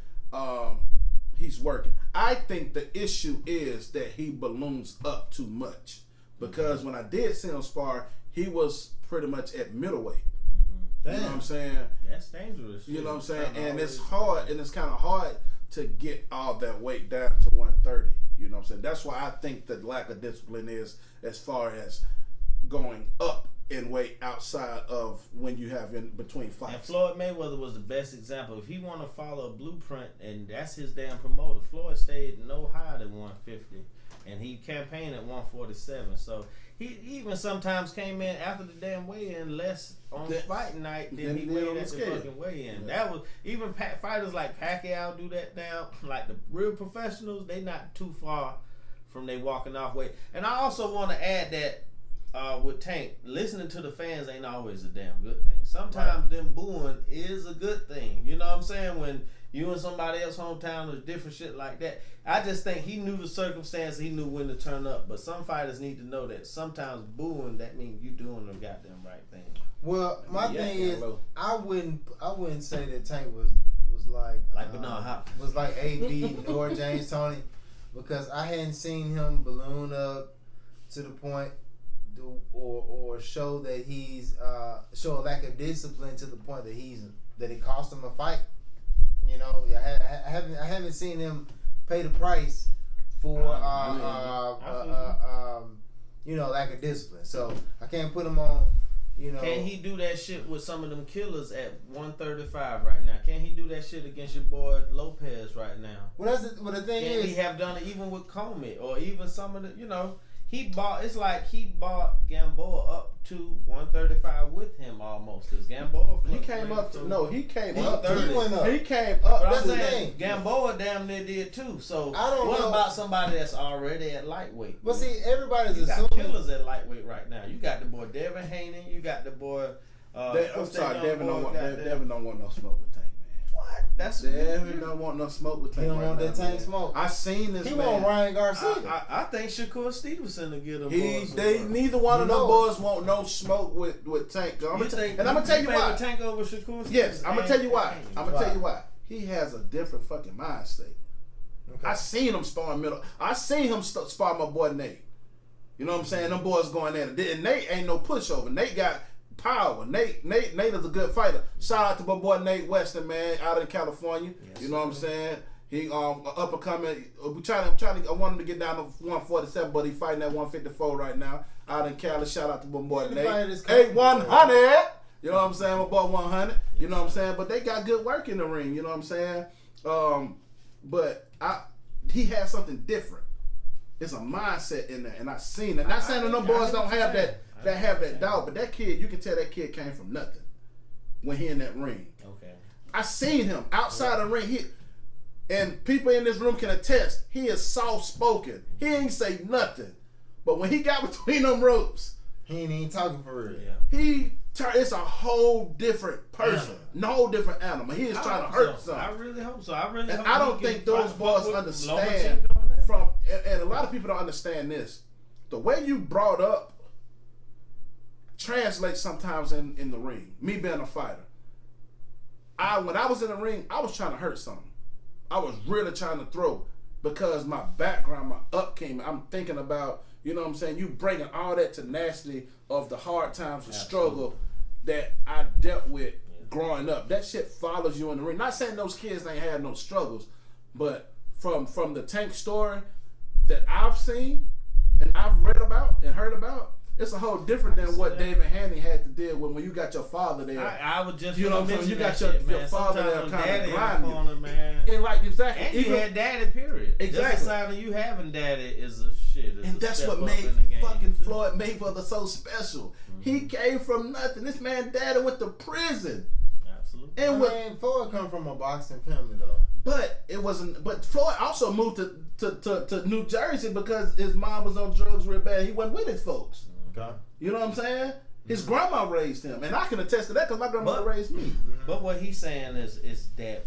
he's working. I think the issue is that he balloons up too much because when I did see him spar, he was pretty much at middleweight. You know what I'm saying? That's dangerous. You know what I'm saying? And it's hard, and it's kind of hard to get all that weight down to 130. You know what I'm saying? That's why I think the lack of discipline is as far as going up in weight outside of when you have in between fights. And Floyd Mayweather was the best example. If he want to follow a blueprint, and that's his damn promoter, Floyd stayed no higher than 150. And he campaigned at 147. So he even sometimes came in after the damn weigh-in less on fight night than he weighed at the fucking weigh-in. That was even fighters like Pacquiao do that now. Like the real professionals, they not too far from they walking off weight. And I also want to add that with Tank, listening to the fans ain't always a damn good thing. Sometimes them booing is a good thing. You know what I'm saying? When you in somebody else's hometown or different shit like that. I just think he knew the circumstance. He knew when to turn up. But some fighters need to know that sometimes booing, that means you doing the goddamn right thing. Well, my thing is, I wouldn't say that Tank was like Bernard Hopkins. Was like AB or James Toney, because I hadn't seen him balloon up to the point or show that he's show a lack of discipline to the point that it cost him a fight. I haven't seen him pay the price for lack of discipline. So I can't put him on You know, can he do that shit with some of them killers at 135 right now? Can he do that shit against your boy Lopez right now? Well, the thing Can is, he have done it even with Comey or even some of the, you know, it's like he bought Gamboa up to 135 with him almost. Cause Gamboa He came up to he came up. he went up. He came up. But I'm That's the saying thing. Gamboa damn near did too. So I don't what know. about somebody that's already at lightweight? But see, everybody's You got assuming. killers at lightweight right now. You got the boy Devin Haney. You got the boy. I'm what's that sorry, young Devin boy don't want got there? Devin don't want no smoke with Tank, man. What? That's Devin don't want no smoke with Tank. He don't right want now, that Tank man. smoke. I seen this He man. want Ryan Garcia. I think Shakur Stevenson to get him. Neither one of them No. boys want no smoke with Tank. I'm gonna tell you why. Tank over Shakur. Yes, I'm gonna tell you why. I'm gonna Why? tell you why. He has a different fucking mindset. Okay. I seen him spar middle. I seen him spar my boy Nate. You know what I'm saying? Them boys going in. And Nate ain't no pushover. Nate got power. Nate is a good fighter. Shout out to my boy Nate Weston, man, out in California. Yes, you know what I'm saying? He up and coming. I want him to get down to 147, but he fighting at 154 right now out in Cali. Shout out to my boy He Nate. fighting his 8-100. You know what I'm saying? My boy 100. You know what I'm saying? But they got good work in the ring. You know what I'm saying? But he has something different. It's a mindset in there, and I seen it. Not saying that them boys don't have that doubt, but that kid, you can tell that kid came from nothing when he in that ring. Okay. I seen him outside the ring. And people in this room can attest, he is soft spoken. He ain't say nothing. But when he got between them ropes, He ain't even talking for real. Yeah. it's a whole different person. A whole different animal. He is trying to hurt something. I really hope so. I don't think those boys understand and a lot of people don't understand this. The way you brought up translates sometimes in the ring. Me being a fighter. When I was in the ring, I was trying to hurt something. I was really trying to throw because my background, my upbringing, I'm thinking about, you know what I'm saying, you bringing all that tenacity of the hard times, the struggle that I dealt with growing up. That shit follows you in the ring. Not saying those kids ain't had no struggles, but from the Tank story that I've seen and I've read about and heard about, it's a whole different than what David Haney had to deal with when you got your father there. I would just, you know what I'm saying? You got your father there kind of grinding grinding. Man. And like exactly, And you had daddy, period. Exactly. Just a sign of you having daddy is a shit. And that's what made fucking Floyd Mayweather so special. He came from nothing. This man daddy went to prison. Absolutely. And Floyd come from a boxing family though. But it wasn't. But Floyd also moved to New Jersey because his mom was on drugs real bad. He wasn't with his folks. Okay. You know what I'm saying? His grandma raised him, and I can attest to that because my grandmother raised me. But what he's saying is that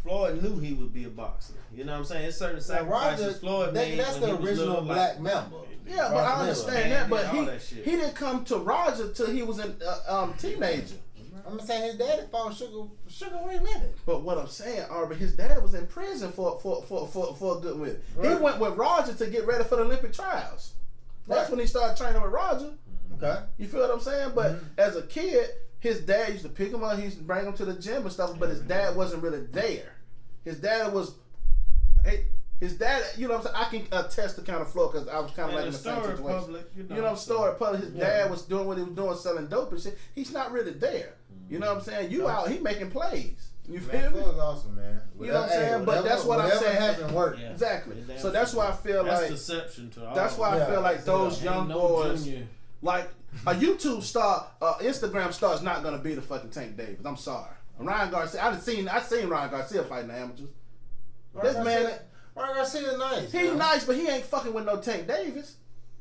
Floyd knew he would be a boxer. You know what I'm saying? It's certain sacrifices Floyd made. That's when the he was original little, black like, member. Yeah, but I understand that. But he didn't come to Roger till he was a teenager. I'm saying his daddy fought Sugar Ray Leonard. But what I'm saying, Arbor, his dad was in prison for a good minute. Right. He went with Roger to get ready for the Olympic trials. That's when he started training with Roger. Okay. You feel what I'm saying? But as a kid, his dad used to pick him up. He used to bring him to the gym and stuff. But his dad wasn't really there. His dad was, his dad. You know what I'm saying? I can attest to kind of flow because I was kind of like in the same situation. Public, Story public. His dad was doing what he was doing, selling dope and shit. He's not really there. You know what I'm saying? You out, he making plays. You feel me? Floyd's awesome, man. You know what I'm saying? But that's what I'm saying. Happened work. Yeah. Exactly. So that's why I feel that's like deception to all. that's why I feel like those young boys, like a YouTube star, Instagram star is not gonna be the fucking Tank Davis. I'm sorry. Ryan Garcia, I seen Ryan Garcia fighting the amateurs. This man, Ryan Garcia nice. He nice, but he ain't fucking with no Tank Davis.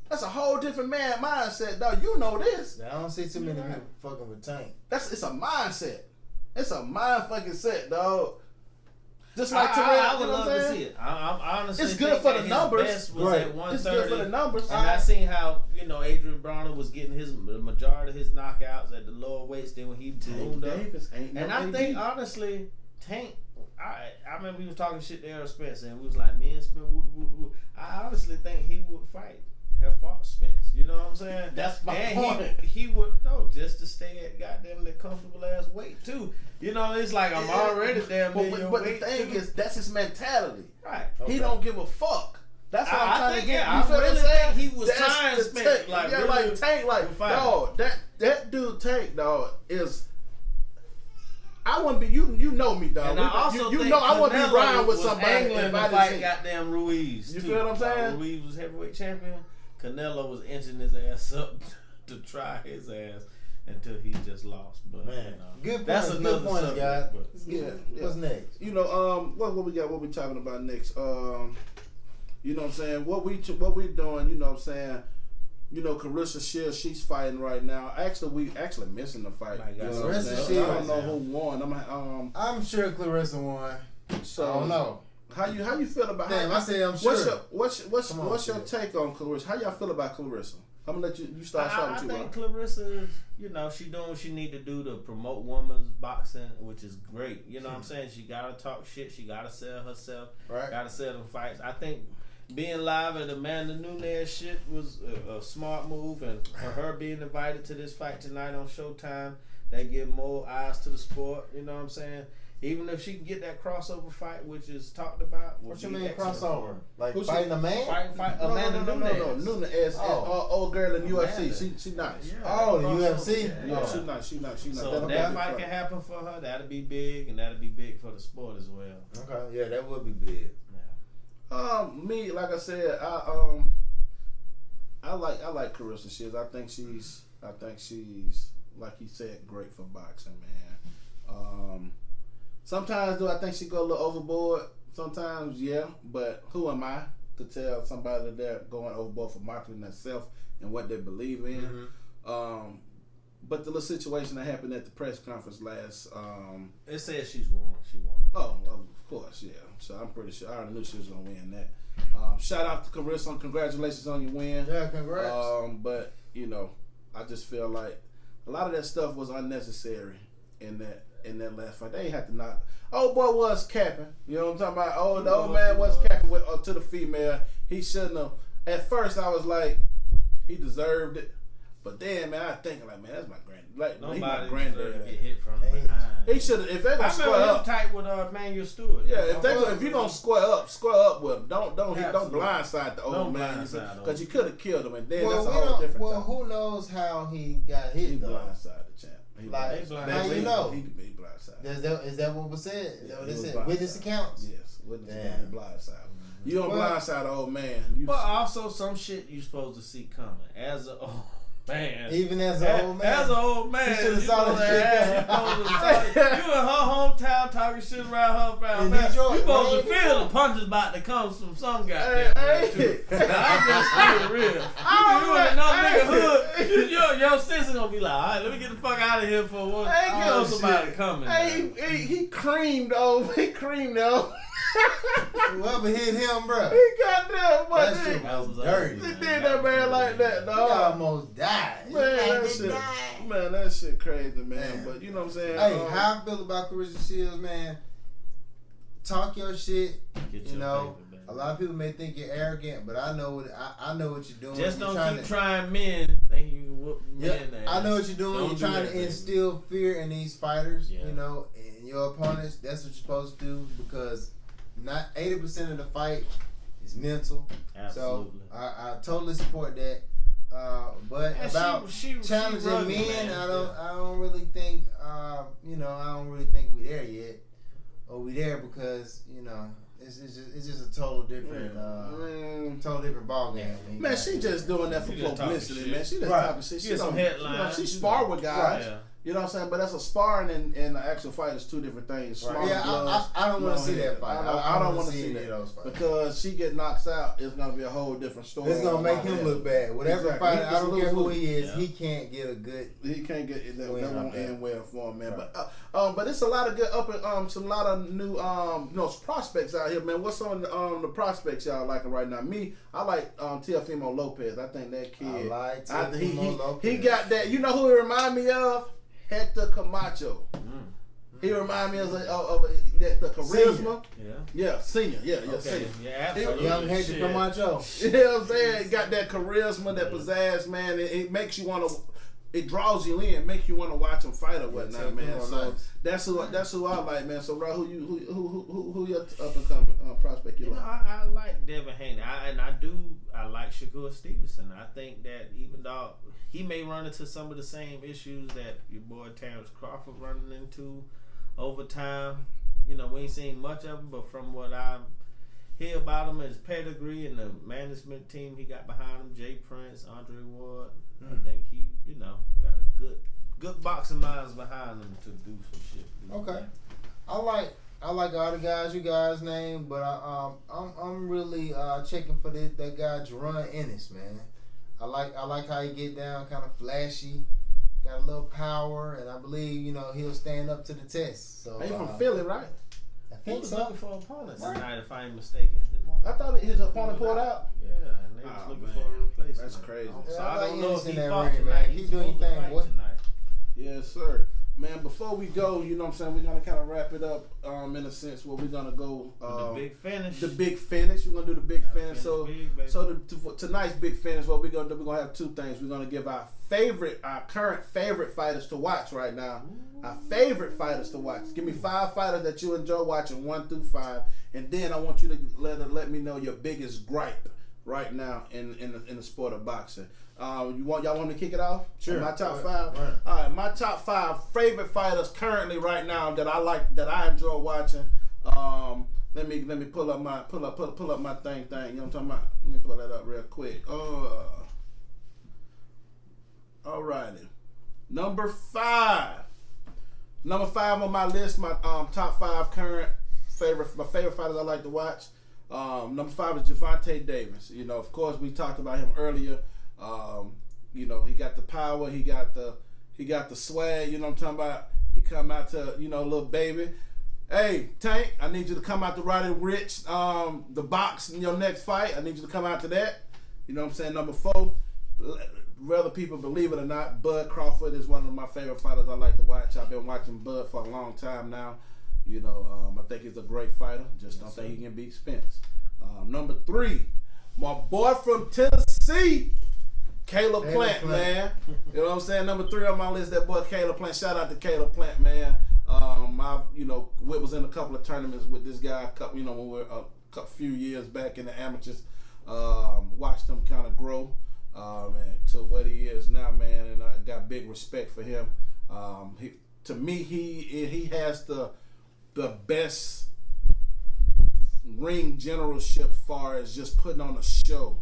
That's a whole different mindset, dog. You know this. I don't see too many people fucking with Tank. It's a mindset. It's a mind fucking set, dog. Just like I would love to see it. I honestly it's good for the numbers. Best was at 130. It's good for the numbers. And I seen how Adrian Broner was getting the majority of his knockouts at the lower weights. Then when he boomed up, and I think honestly, Tank. I remember we was talking shit to Errol Spence, and we was like, me and Spence. I honestly think he would have fought Spence. You know what I'm saying? That's my point. He would just to stay at goddamn the comfortable ass weight too. You know, it's like I'm already damn near your But weight the thing too. is, that's his mentality. Right. Okay. He don't give a fuck. That's what I'm trying to get. I really think he was trying to spend like Tank, like dog. that dude Tank, dog, is. I wouldn't be. You know me, dog. And I also you think know I wouldn't be Canelo riding with was somebody angling if to I fight didn't. goddamn Ruiz. You too. feel what I'm saying? Ruiz was heavyweight champion. Canelo was inching his ass up to try his ass until he just lost. But Man, you know, good point. that's another good point, subject. guys. But Yeah. What's next? You know, what we got? What we talking about next? You know what I'm saying? What we doing? You know what I'm saying? You know, Carissa Shields, she's fighting right now. Actually, we missing the fight. My God. You know what I'm Clarissa saying? I don't Shields. know who won. I'm sure Clarissa won. So I don't know. How you feel about? Damn, I said I'm sure. What's your take on Clarissa? How y'all feel about Clarissa? I'm gonna let you start I with you. think Clarissa, you know, she doing what she need to do to promote women's boxing, which is great. You know what I'm saying? She gotta talk shit. She gotta sell herself. Right. Gotta sell them fights. I think being live at Amanda Nunes shit was a smart move, and for her being invited to this fight tonight on Showtime, that give more eyes to the sport. You know what I'm saying? Even if she can get that crossover fight, which is talked about. What you mean excellent for crossover? her. Like Who's fighting a man? Fight No, Amanda Nunes. Nunes, old girl in UFC. Amanda. She nice. Yeah, Oh, the crossover, UFC? Yeah, Oh. she nice. She nice. So That'll that be fight fun. can happen for her. That'll be big, and that'll be big for the sport as well. Okay, yeah, that would be big. Me, like I said, I like Carissa Shields. I think she's like you said, great for boxing, man. Sometimes do I think she go a little overboard? Sometimes, yeah. But who am I to tell somebody that they're going overboard for marketing themselves and what they believe in? Mm-hmm. But the little situation that happened at the press conference last. It says she's won. She won. Oh, of course, yeah. So I'm pretty sure I already knew she was gonna win that. Shout out to Carissa, congratulations on your win. Yeah, congrats. But you know, I just feel like a lot of that stuff was unnecessary in that last fight. They ain't have to knock. Old boy was capping. You know what I'm talking about? The old man was capping to the female. He shouldn't have. At first, I was like, he deserved it. But then, man, I was thinking like, man, that's my granddad. Like, he my Nobody granddad. deserves to get hit from Hey. behind. He should have. If they're I gonna square remember him up, tight with Manuel Stewart. yeah. If you're gonna square up with him. Don't Absolutely. blindside the old Don't man blindside because you could have killed him, and then well, that's a whole different well, time. who knows how he got hit He though? blindside the champ. He Like, blindsided. how you know? He blindside. Is that what was said? Is that what He it was said? blindsided. Witness accounts? Yes, witness Damn. accounts. He blindside. You don't Well- blindside an old man. You But also some shit you supposed to see coming. As a man. Even as an old man. As an old man. You should've you saw supposed that to shit have- coming. you supposed to- you in her hometown talking shit around her family. In Man, Detroit, you supposed right? to feel the punches about to come from some goddamn man, too. Now, I'm just being real. You in another nigga hood, your sister gonna be like, all right, let me get the fuck out of here for one. I know somebody coming. Hey, he creamed over. He creamed over. Whoever hit him, bro. He got that, but That shit That was was dirty. he did that man like that, He dog. almost died. Man, that shit crazy, man. Man. But you know what I'm saying? Hey, how I feel about Carissa Shields, man? Talk your shit. Get You your know, paper, baby. a lot of people may think you're arrogant, but I know what I know what you're doing. Just You're don't trying keep to- trying men. Think you can whoop Yeah, men ass. I know what you're doing. Don't You're do trying that, to baby. instill fear in these fighters, Yeah. you know, and your opponents. That's what you're supposed to do because not 80% of the fight is mental. Absolutely. So I totally support that. But And about she challenging rugged, men, man. I don't really think I don't really think we there yet, or we there because it's just a total different ball game. Man, she just doing that for She just talking publicity, shit. man. She just Right. talking shit. She get some headlines. She spar with guys. Yeah. You know what I'm saying? But that's a sparring and the actual fight is two different things. Right. Sparring Yeah, gloves, I don't want to see yeah, that fight. I don't want to see any that of those fights. because she get knocked out. It's gonna be a whole different story. It's gonna make him look bad. Whatever Exactly. fighter, I don't He care just who lose. he is, Yeah. he can't get a good. He can't get it. That Win won't like that. end well for him, man. Right. But it's a lot of good some lot of new prospects out here, man. What's on the prospects y'all liking right now? Me, I like Teofimo Lopez. I think that kid. I like I think Teofimo Lopez. he got that. You know who he remind me of? Hector Camacho. He remind me of the charisma. Yeah. Yeah, senior. Yeah, Okay. senior. Yeah, absolutely. Young Hector Shit. Camacho. You know what I'm saying? Got that charisma, that pizzazz, man. It makes you want to. it draws you in, makes you want to watch him fight or whatnot, man. So nice. that's who I like, man. So, Rob, who your up and coming prospect you like? I like Devin Haney, I like Shakur Stevenson. I think that even though he may run into some of the same issues that your boy Terrence Crawford running into over time, we ain't seen much of him, but from what I hear about him, his pedigree and the management team he got behind him, Jay Prince, Andre Ward, I think he, got a good boxing minds behind him to do some shit. Okay, I like all the guys you guys named, but I'm really checking for that guy Jerron Ennis, man. I like how he get down, kind of flashy, got a little power, and I believe he'll stand up to the test. So He's from Philly, right? I He think was so. looking for opponents tonight, if I ain't mistaken. I thought his opponent pulled out. Yeah, and they was looking for a replacement. That's crazy. So Yeah, I don't know if in he that fought ring, tonight. man. He's Keep doing your supposed to thing, fight boy. tonight. Yes, sir. Man, before we go, we're going to kind of wrap it up in a sense where we're going to go. The big finish. The big finish. We're going to do the big finish. So, big, baby. for tonight's big finish, what we're going to do, we're going to have two things. We're going to give our current favorite fighters to watch right now. Ooh. Our favorite fighters to watch. Give me 5 fighters that you enjoy watching, 1 through 5. And then I want you to let me know your biggest gripe right now in the sport of boxing. Y'all want me to kick it off? Sure. My top 5. Right. All right, my top 5 favorite fighters currently right now that I like, that I enjoy watching. Let me pull up my thing. You know what I'm talking about? Let me pull that up real quick. Alrighty. Number 5 on my list. My top 5 current favorite fighters I like to watch. Number 5 is Gervonta Davis. Of course, we talked about him earlier. He got the power, he got the swag, you know what I'm talking about? He come out to, little baby. Hey, Tank, I need you to come out to Roddy Rich, the box in your next fight. I need you to come out to that. You know what I'm saying? Number 4, whether people believe it or not, Bud Crawford is one of my favorite fighters I like to watch. I've been watching Bud for a long time now. I think he's a great fighter. Just don't think he can beat Spence. Number 3, my boy from Tennessee, Caleb Plant, man. You know what I'm saying? Number 3 on my list, that boy Caleb Plant. Shout out to Caleb Plant, man. We was in a couple of tournaments with this guy, when we were a few years back in the amateurs. Watched him kind of grow, to what he is now, man. And I got big respect for him. To me, he has the best ring generalship far as just putting on a show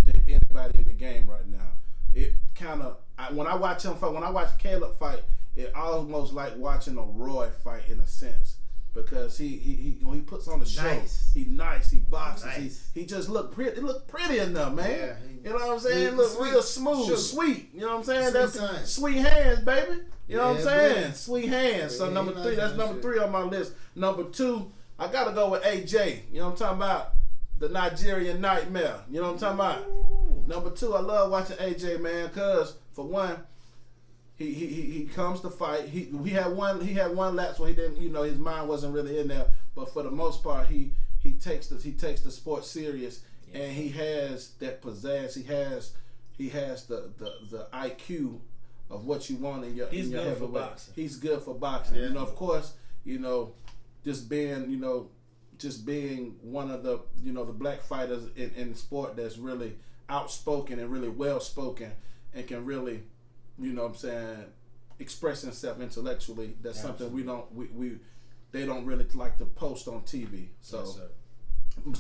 to anybody in the game right now. It kind of, when I watch him fight, when I watch Caleb fight, it almost like watching a Roy fight in a sense, because he puts on a show. Nice. He nice. He boxes. Nice. He just look pretty. It look pretty enough, man. Yeah, you know what I'm saying? It look sweet, real smooth, sugar. sweet. You know what I'm saying? Sweet That's time. sweet hands, baby. You know what I'm Yeah, saying? buddy. Sweet hands. So Yeah, number he 3, nice that's on number shit. 3 on my list. Number 2, I gotta go with AJ. You know what I'm talking about? The Nigerian Nightmare. You know what I'm talking about? Number 2, I love watching AJ, man, cause for one, he comes to fight. He had one lapse where he didn't, his mind wasn't really in there. But for the most part, he takes the sport serious, and he has that pizzazz. He has the IQ of what you want in your He's in your good for heavyweight. boxing. He's good for boxing. Yeah. Of course, just being one of the the black fighters in the sport that's really outspoken and really well spoken and can really, express himself intellectually. That's something they don't really like to post on TV. So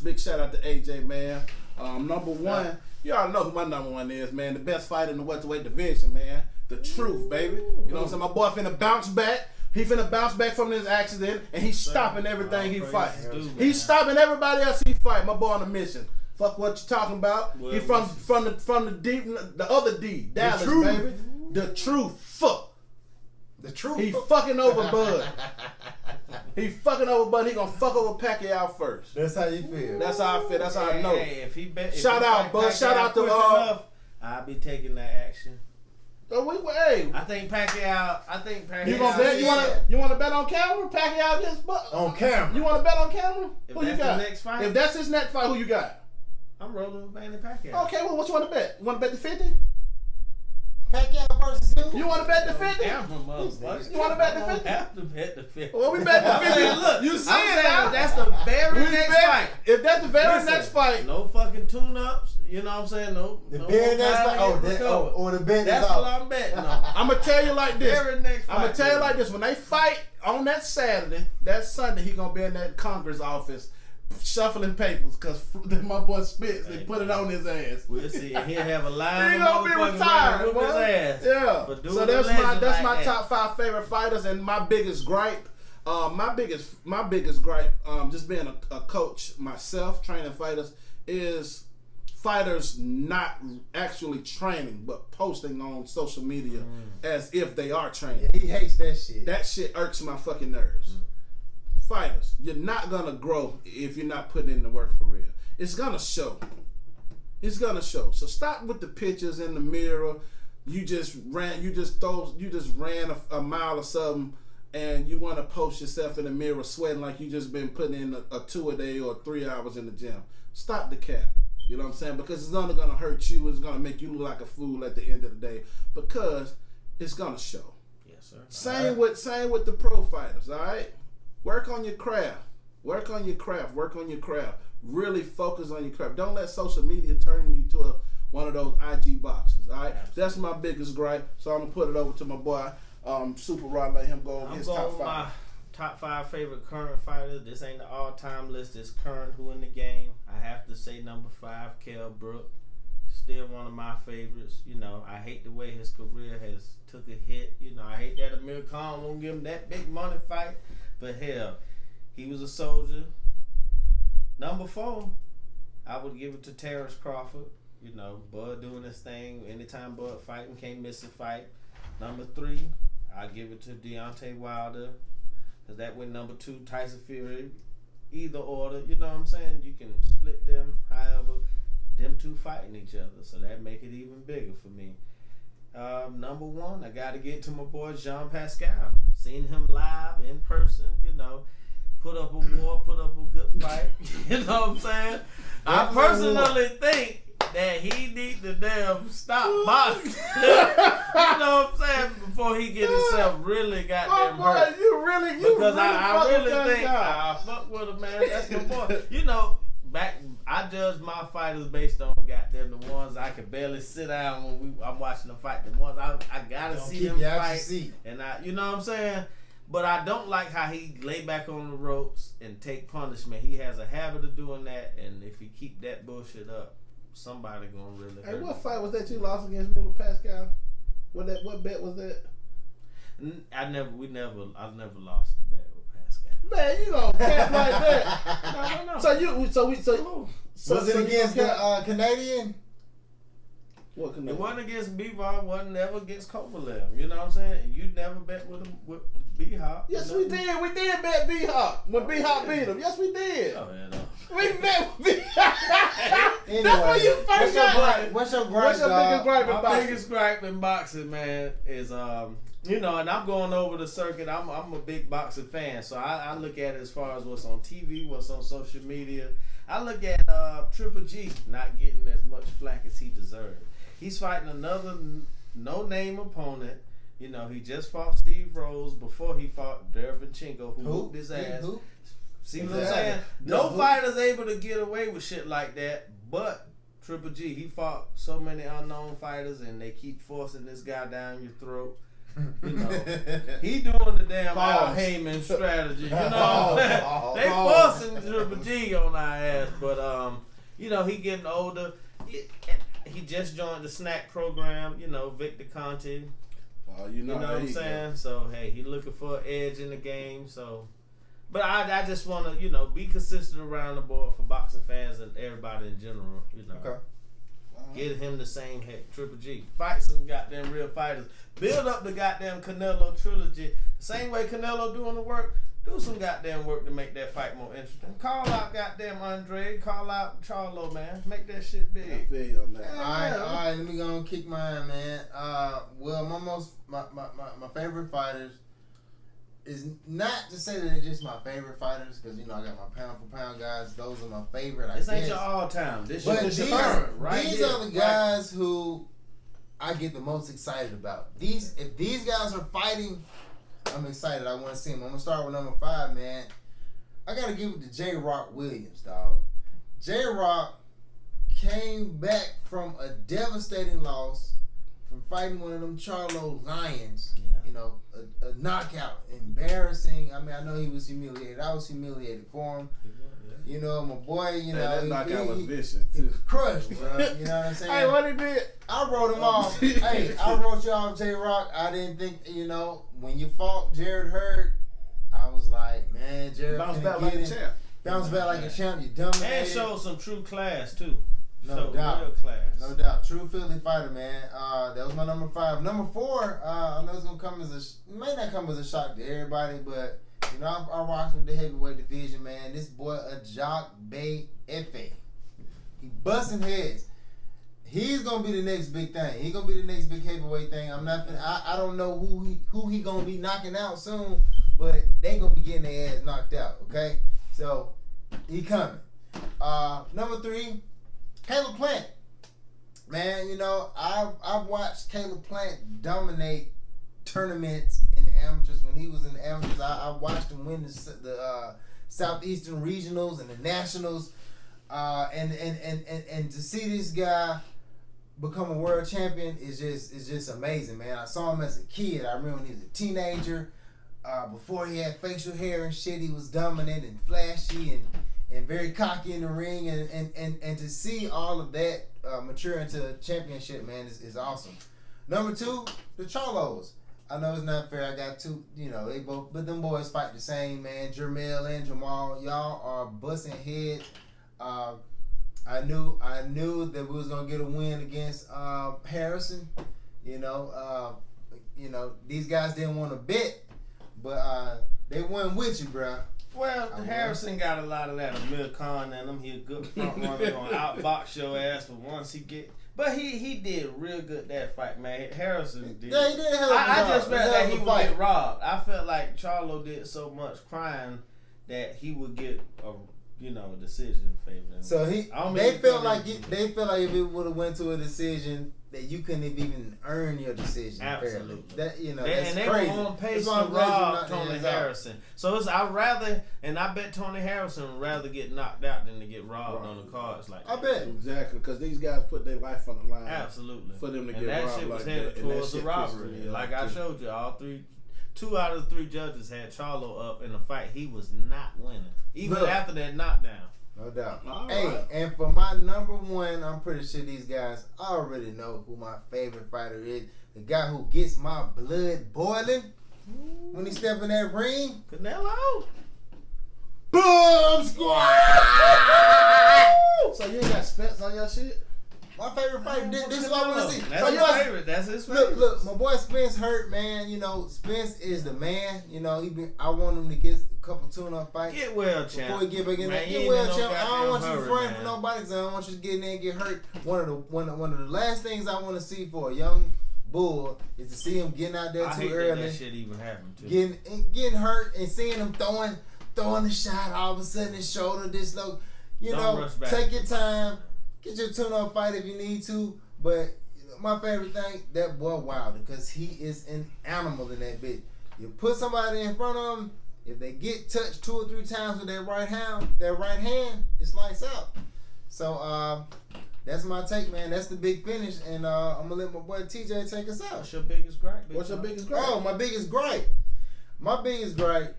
big shout out to AJ, man. Number 1, you already know who my number 1 is, man. The best fighter in the welterweight division, man. The Truth, baby. You know what I'm saying? My boy finna bounce back. He finna bounce back from this accident, and he's stopping everything he fights. He's stopping everybody else he fight. My boy on a mission. Fuck what you talking about. Well, he from the deep, the other D, Dallas, Truth. baby. The Truth. Fuck. The Truth. He fucking over Bud. He fucking over Bud. He gonna fuck over Pacquiao first. That's how you feel. That's how I feel. That's how I know. Hey, if Shout out, Bud. Shout out to enough, I'll be taking that action. Hey, I think Pacquiao. you gonna bet? You want to bet on camera? Pacquiao against Bud? On camera. You want to bet on camera? If Who you that's got? the next fight? If that's his next fight, who you got? I'm rolling with Manny Pacquiao. Okay, well, what you want to bet? You want to bet the 50? Pacquiao versus who? You want to bet the 50? Damn, motherfucker. You want to bet the 50? Have to bet the 50. Well, we bet the 50. Look, You I'm see it saying now? that's the very We next bet- fight. If that's the very Listen, next fight, no fucking tune-ups. You know what I'm saying? No. The no very more next time fight. to Oh, get that, recovered. or the bet That's is what off. I'm betting on. I'm going to tell you like this. Very next fight. I'm going to tell you like this. When they fight on that Saturday, that Sunday, he going to be in that Congress office shuffling papers because my boy Spence, they put it on his ass. We'll see. He'll have a line He of gonna be motherfuckers retired, ready to whoop his boy. ass. Yeah. For doing So a that's legend like my that. top 5 favorite fighters and my biggest gripe. My biggest gripe, just being a coach myself, training fighters, is fighters not actually training but posting on social media as if they are training. He hates that shit. That shit irks my fucking nerves. Fighters, you're not gonna grow if you're not putting in the work for real. It's gonna show. It's gonna show. So stop with the pictures in the mirror. You just ran a mile or something, and you want to post yourself in the mirror sweating like you just been putting in a 2 a day or 3 hours in the gym. Stop the cap. You know what I'm saying? Because it's only gonna hurt you. It's gonna make you look like a fool at the end of the day. Because it's gonna show. Yes, sir. Same with the pro fighters. All right. Work on your craft. Work on your craft. Work on your craft. Really focus on your craft. Don't let social media turn you to one of those IG boxes. All right. Absolutely. That's my biggest gripe. So I'm gonna put it over to my boy Super Rod. Let him go over I'm his going top with 5. my top 5 favorite current fighters. This ain't the all-time list. This current who in the game. I have to say number 5, Kell Brook. Still one of my favorites. You know, I hate the way his career has took a hit. You know, I hate that Amir Khan won't give him that big money fight. But hell, he was a soldier. Number 4, I would give it to Terrence Crawford. You know, Bud doing his thing. Anytime Bud fighting, can't miss a fight. Number 3, I give it to Deontay Wilder. Because that went number 2, Tyson Fury. Either order, you know what I'm saying? You can split them, however, them two fighting each other. So that make it even bigger for me. Number 1, I got to get to my boy Jean Pascal. Seen him live in person, you know. Put up a war, put up a good fight. You know what I'm saying? I personally think that he need to damn stop boxing. You know what I'm saying? Before he get himself really goddamn hurt. Because I really think I fuck with him, man. That's my boy. You know, I judge my fighters based on goddamn the ones I can barely sit down when I'm watching the fight. The ones I gotta Don't see keep them you out fight. your seat. And you know what I'm saying? But I don't like how he lay back on the ropes and take punishment. He has a habit of doing that, and if he keep that bullshit up, somebody gonna really hurt Hey, what him. fight was that you lost against me with Pascal? What bet was that? I never lost the bet with Pascal. Man, you don't cap like that. No. Was it against the Canadian? What can It wasn't against Bivol, wasn't never against Kovalev. You know what I'm saying? You never bet with him with B-Hop. Yes, we did. We did bet B-Hop when B-Hop beat him. Yes, we did. Oh, yeah, no. We bet with B-Hop. Anyway, That's when you first got it. What's your gripe, What's your biggest gripe in My boxing? biggest gripe in boxing, man, is you know, and I'm going over the circuit. I'm a big boxing fan, so I look at it as far as what's on TV, what's on social media. I look at Triple G not getting as much flack as he deserved. He's fighting another no-name opponent. You know, he just fought Steve Rose before he fought Derevchenko, who whooped his ass. Who? See what I'm Exactly. saying? No fighter's able to get away with shit like that, but Triple G, he fought so many unknown fighters, and they keep forcing this guy down your throat. You know, he doing the damn Al Heyman strategy. You know, they forcing Triple G on our ass, but you know, he getting older. He just joined the snack program. You know, Victor Conte. Well, You know what I'm saying? So hey, he looking for an edge in the game. So, but I just want to, you know, be consistent around the board for boxing fans and everybody in general. You know, Okay. get him the same heck. Triple G, fight some goddamn real fighters. Build up the goddamn Canelo trilogy. The same way Canelo doing the work. Do some goddamn work to make that fight more interesting. Call out goddamn Andre. Call out Charlo, man. Make that shit I big. feel you on that. All right, let me go and kick mine, man. Well, my favorite fighters is not to say that they're just my favorite fighters, because, you know, I got my pound for pound guys. Those are my favorite. This I ain't guess. your all time. This But your these current, right? these here, are the guys who I get the most excited about. If these guys are fighting, I'm excited. I want to see them. I'm gonna start with number 5, man. I gotta give it to J. Rock Williams, dog. J. Rock came back from a devastating loss from fighting one of them Charlo Lions. Yeah. You know, a knockout, embarrassing. I mean, I know he was humiliated. I was humiliated for him. You know, my boy, you know, that knockout was vicious he too. was crushed, bro. You know what I'm saying? Hey, what he did? I wrote him off. Hey, I wrote you off, J Rock. I didn't think, you know, when you fought Jared Hurd, I was like, man, Jared Bounce back finna like get a it. champ. Bounce back like a champ. You dominated. And showed some true class too. No Showed doubt. real class. No doubt. True Philly fighter, man. That was my number 5. Number 4, I know it's gonna come as it may not come as a shock to everybody, but you know, I rocked with the heavyweight division, man. This boy, a Jock Bay Efe. He busting heads. He's gonna be the next big thing. He's gonna be the next big heavyweight thing. I don't know who he gonna be knocking out soon, but they gonna be getting their ass knocked out. Okay, so he coming. Number 3, Caleb Plant. Man, you know, I've watched Caleb Plant dominate tournaments in the amateurs. When he was in the amateurs, I watched him win the Southeastern Regionals and the Nationals. And to see this guy become a world champion is just amazing, man. I saw him as a kid. I remember when he was a teenager. Before he had facial hair and shit, he was dominant and flashy and very cocky in the ring. And to see all of that mature into a championship, man, is awesome. Number 2, the Charlos. I know it's not fair. I got 2, you know, they both, but them boys fight the same, man. Jermell and Jamal, y'all are busting head. I knew that we was gonna get a win against Harrison. You know, these guys didn't want to bet, but they won with you, bro. Well, Harrison got a lot of that Amir Khan in him. He a good front runner, gonna outbox your ass, but once he get. But he did real good that fight, man. Harrison did. Yeah, he did a hell of a job. I just felt that he would fight. get robbed. I felt like Charlo did so much crying that he would get a decision favoring. So they felt like if it would have went to a decision that you couldn't have even earn your decision Absolutely. fairly. That and that's they crazy. were on pace to That's why I'm glad you rob knocked Tony their ass out. Harrison. So I bet Tony Harrison would rather get knocked out than to get robbed on the cards like I that. bet. Exactly, because these guys put their life on the line. Absolutely. For them to and get that robbed shit was like headed that, and that towards the shit robbery. pisses me Like off, I too. showed you, 2 out of the 3 judges had Charlo up in a fight he was not winning, even Look. after that knockdown. No doubt. All Hey, right. and for my number 1, I'm pretty sure these guys already know who my favorite fighter is. The guy who gets my blood boiling when he step in that ring. Canelo. Boom squad! So you ain't got Spence on your shit? My favorite fighter. This is what I want to see. That's So his you want- favorite. That's his favorite. Look, my boy Spence hurt, man. You know, Spence is the man. You know, I want him to get a couple tune-up fights Get well, champ. before he get back in there. Man, you Get ain't well, in no champ. I don't want you goddamn to front hurry, for man. nobody because I don't want you to get in there and get hurt. One of the last things I want to see for a young bull is to see him getting out there I too hate that early, that shit even happened too. getting hurt, and seeing him throwing the shot. All of a sudden, his shoulder dislocated. You Don't know, rush back. take your time. Get your tune-up fight if you need to, but my favorite thing, that boy Wilder, because he is an animal in that bitch. You put somebody in front of him, if they get touched 2 or 3 times with their right hand, it's lights out. So that's my take, man. That's the big finish, and I'm gonna let my boy TJ take us out. What's your biggest gripe? What's your biggest gripe? Oh, my biggest gripe. My biggest gripe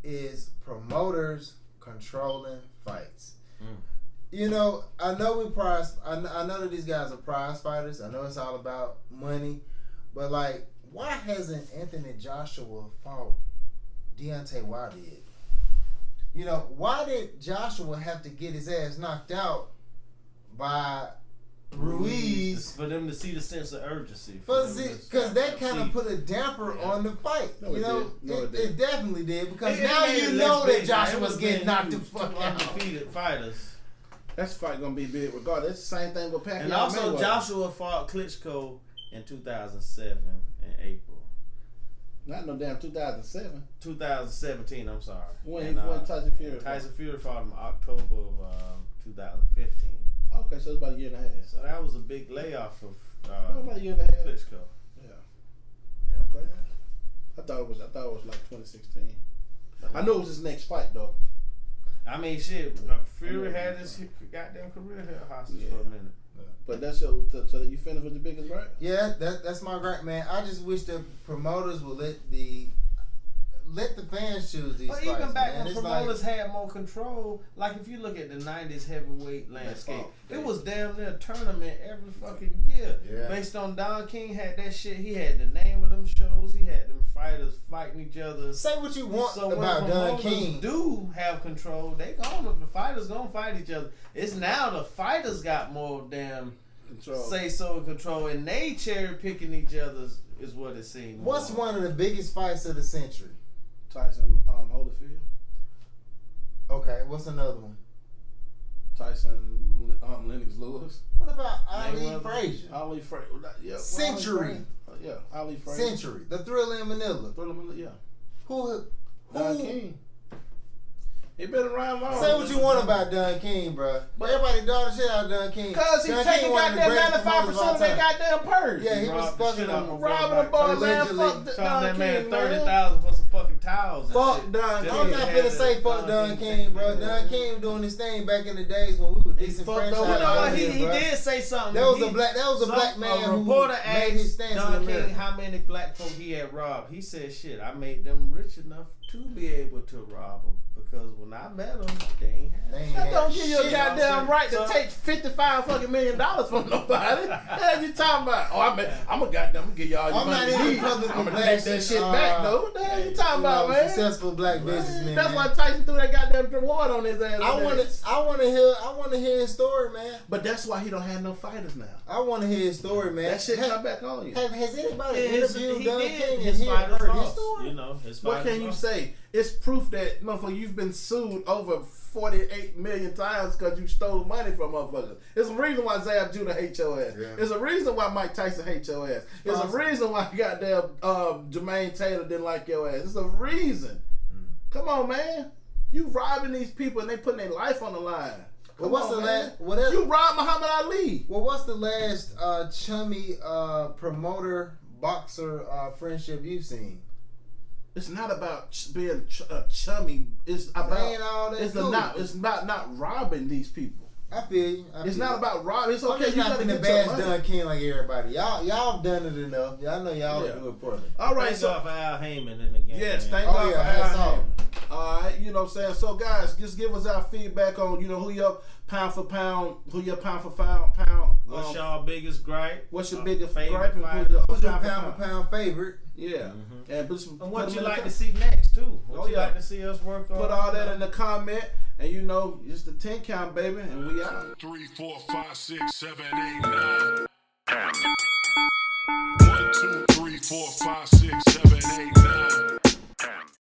is promoters controlling fights. You know, I know I know that these guys are prize fighters. I know it's all about money, but like, why hasn't Anthony Joshua fought Deontay Wilder yet? You know, why did Joshua have to get his ass knocked out by Ruiz? For them to see the sense of urgency. Because that kind of put a damper on the fight. No, you know, it did. No, it it didn't. definitely did. Because It now made you it know less that big. Joshua's getting knocked the Two fuck out. undefeated fighters. That fight gonna be big regardless. It's the same thing with Pacquiao. And also, Mayweather. Joshua fought Klitschko in 2007 in April. Not no damn 2007. 2017, I'm sorry. When he And, fought Tyson Fury. Tyson Fury fought him in October of 2015. Okay, so it's about a year and a half. So that was a big layoff for About a year and a half. Klitschko. Yeah. Okay. I thought it was like 2016. I know it was his next fight though. I mean, shit. Fury had his goddamn career here hostage for a minute. But that's your. So you finished with the biggest gripe? Yeah, that's my gripe, man. I just wish the promoters would let the fans choose these But fights, even back man. when It's promoters had more control, like if you look at the 90s heavyweight landscape, it was damn near a tournament every fucking year. Yeah. Based on Don King had that shit. He had the name of them shows. He had them fighters fighting each other. Say what you want So about when Don promoters King. do have control, they gonna, the fighters gonna fight each other. It's now the fighters got more damn Control. say so control, and they cherry picking each other is what it seems. What's one of the biggest fights of the century? Tyson Holyfield. Okay, what's another one? Tyson Lennox Lewis. What about Ali Mayweather. Frazier? Ali Frazier. Yeah. Century. Yeah. Ali Frazier. Century. The Thriller in Manila. Yeah. Who? Don King. He been around long. Say what you want about Don King, bro. But everybody dog the shit out of Don King. Cause he Don taking King one of the goddamn greatest 95% promoters of all of that time. goddamn purse. Yeah, he was robbed the fucking shit out them. of Robbing the boy, man. Allegedly. Fuck Charged Don that man King, $30,000 for some fucking towels. And Fuck shit. Don Just King. I'm to not have finna say the fuck Don King, taken bro. care Don of. King was doing his thing back in the days when we were He disenfranchised. fucked over. You know what? out He here, bro. did say something. That was a black man A who reporter made his asked stance in Don America. King how many black folk he had robbed. He said, "Shit, I made them rich enough to be able to rob them because when I met them, they ain't have." They ain't That had don't give you a shit. goddamn right to So- take $55 million from nobody. What you talking about? Oh, I'm gonna give y'all your I'm not money. in the I'm public gonna with take that shit back though. What the hell you talking about, man? Successful black businessman. That's man. why Tyson threw that goddamn reward on his ass. I want to hear his story, man. But that's why he don't have no fighters now. I want to hear his story, man. That shit come back on you. Has anybody His- interviewed he Don did. King and His he fighters heard his lost. story? You know, his What fighters can you lost. say? It's proof that motherfucker you've been sued over 48 million times because you stole money from motherfuckers. There's a reason why Zab Judah hates your ass. Yeah. There's a reason why Mike Tyson hates your ass. There's a reason why goddamn Jermaine Taylor didn't like your ass. There's a reason. Come on, man. You robbing these people and they putting their life on the line. Well, Come what's on, the man. last? What else? You robbed Muhammad Ali. Well, what's the last chummy promoter boxer friendship you've seen? It's not about being chummy. It's about Ain't all that cool. It's about not robbing these people. I feel you. It's not about robbing. It's I'm okay. just You not gotta finna get your bash money. Don King like everybody. Y'all done it enough. Y'all know y'all Yeah. do it for me. All right, Thank so God for Al Heyman in the game. yes, man. thank Oh, God yeah, for hats Al off. Heyman. All right, you know what I'm saying. So guys, just give us our feedback on who your pound for pound, What's y'all biggest gripe? what's your biggest favorite gripe and fighter? Who's your pound for pound favorite? Yeah, and And what you like to see next too? What you like to see us work on? Put all that in the comment, and it's the 10 count, baby, and we out. 3, 4, 5, 6, 7, 8, 9, 10. 1, 2, 3, 4, 5, 6, 7, 8, 9.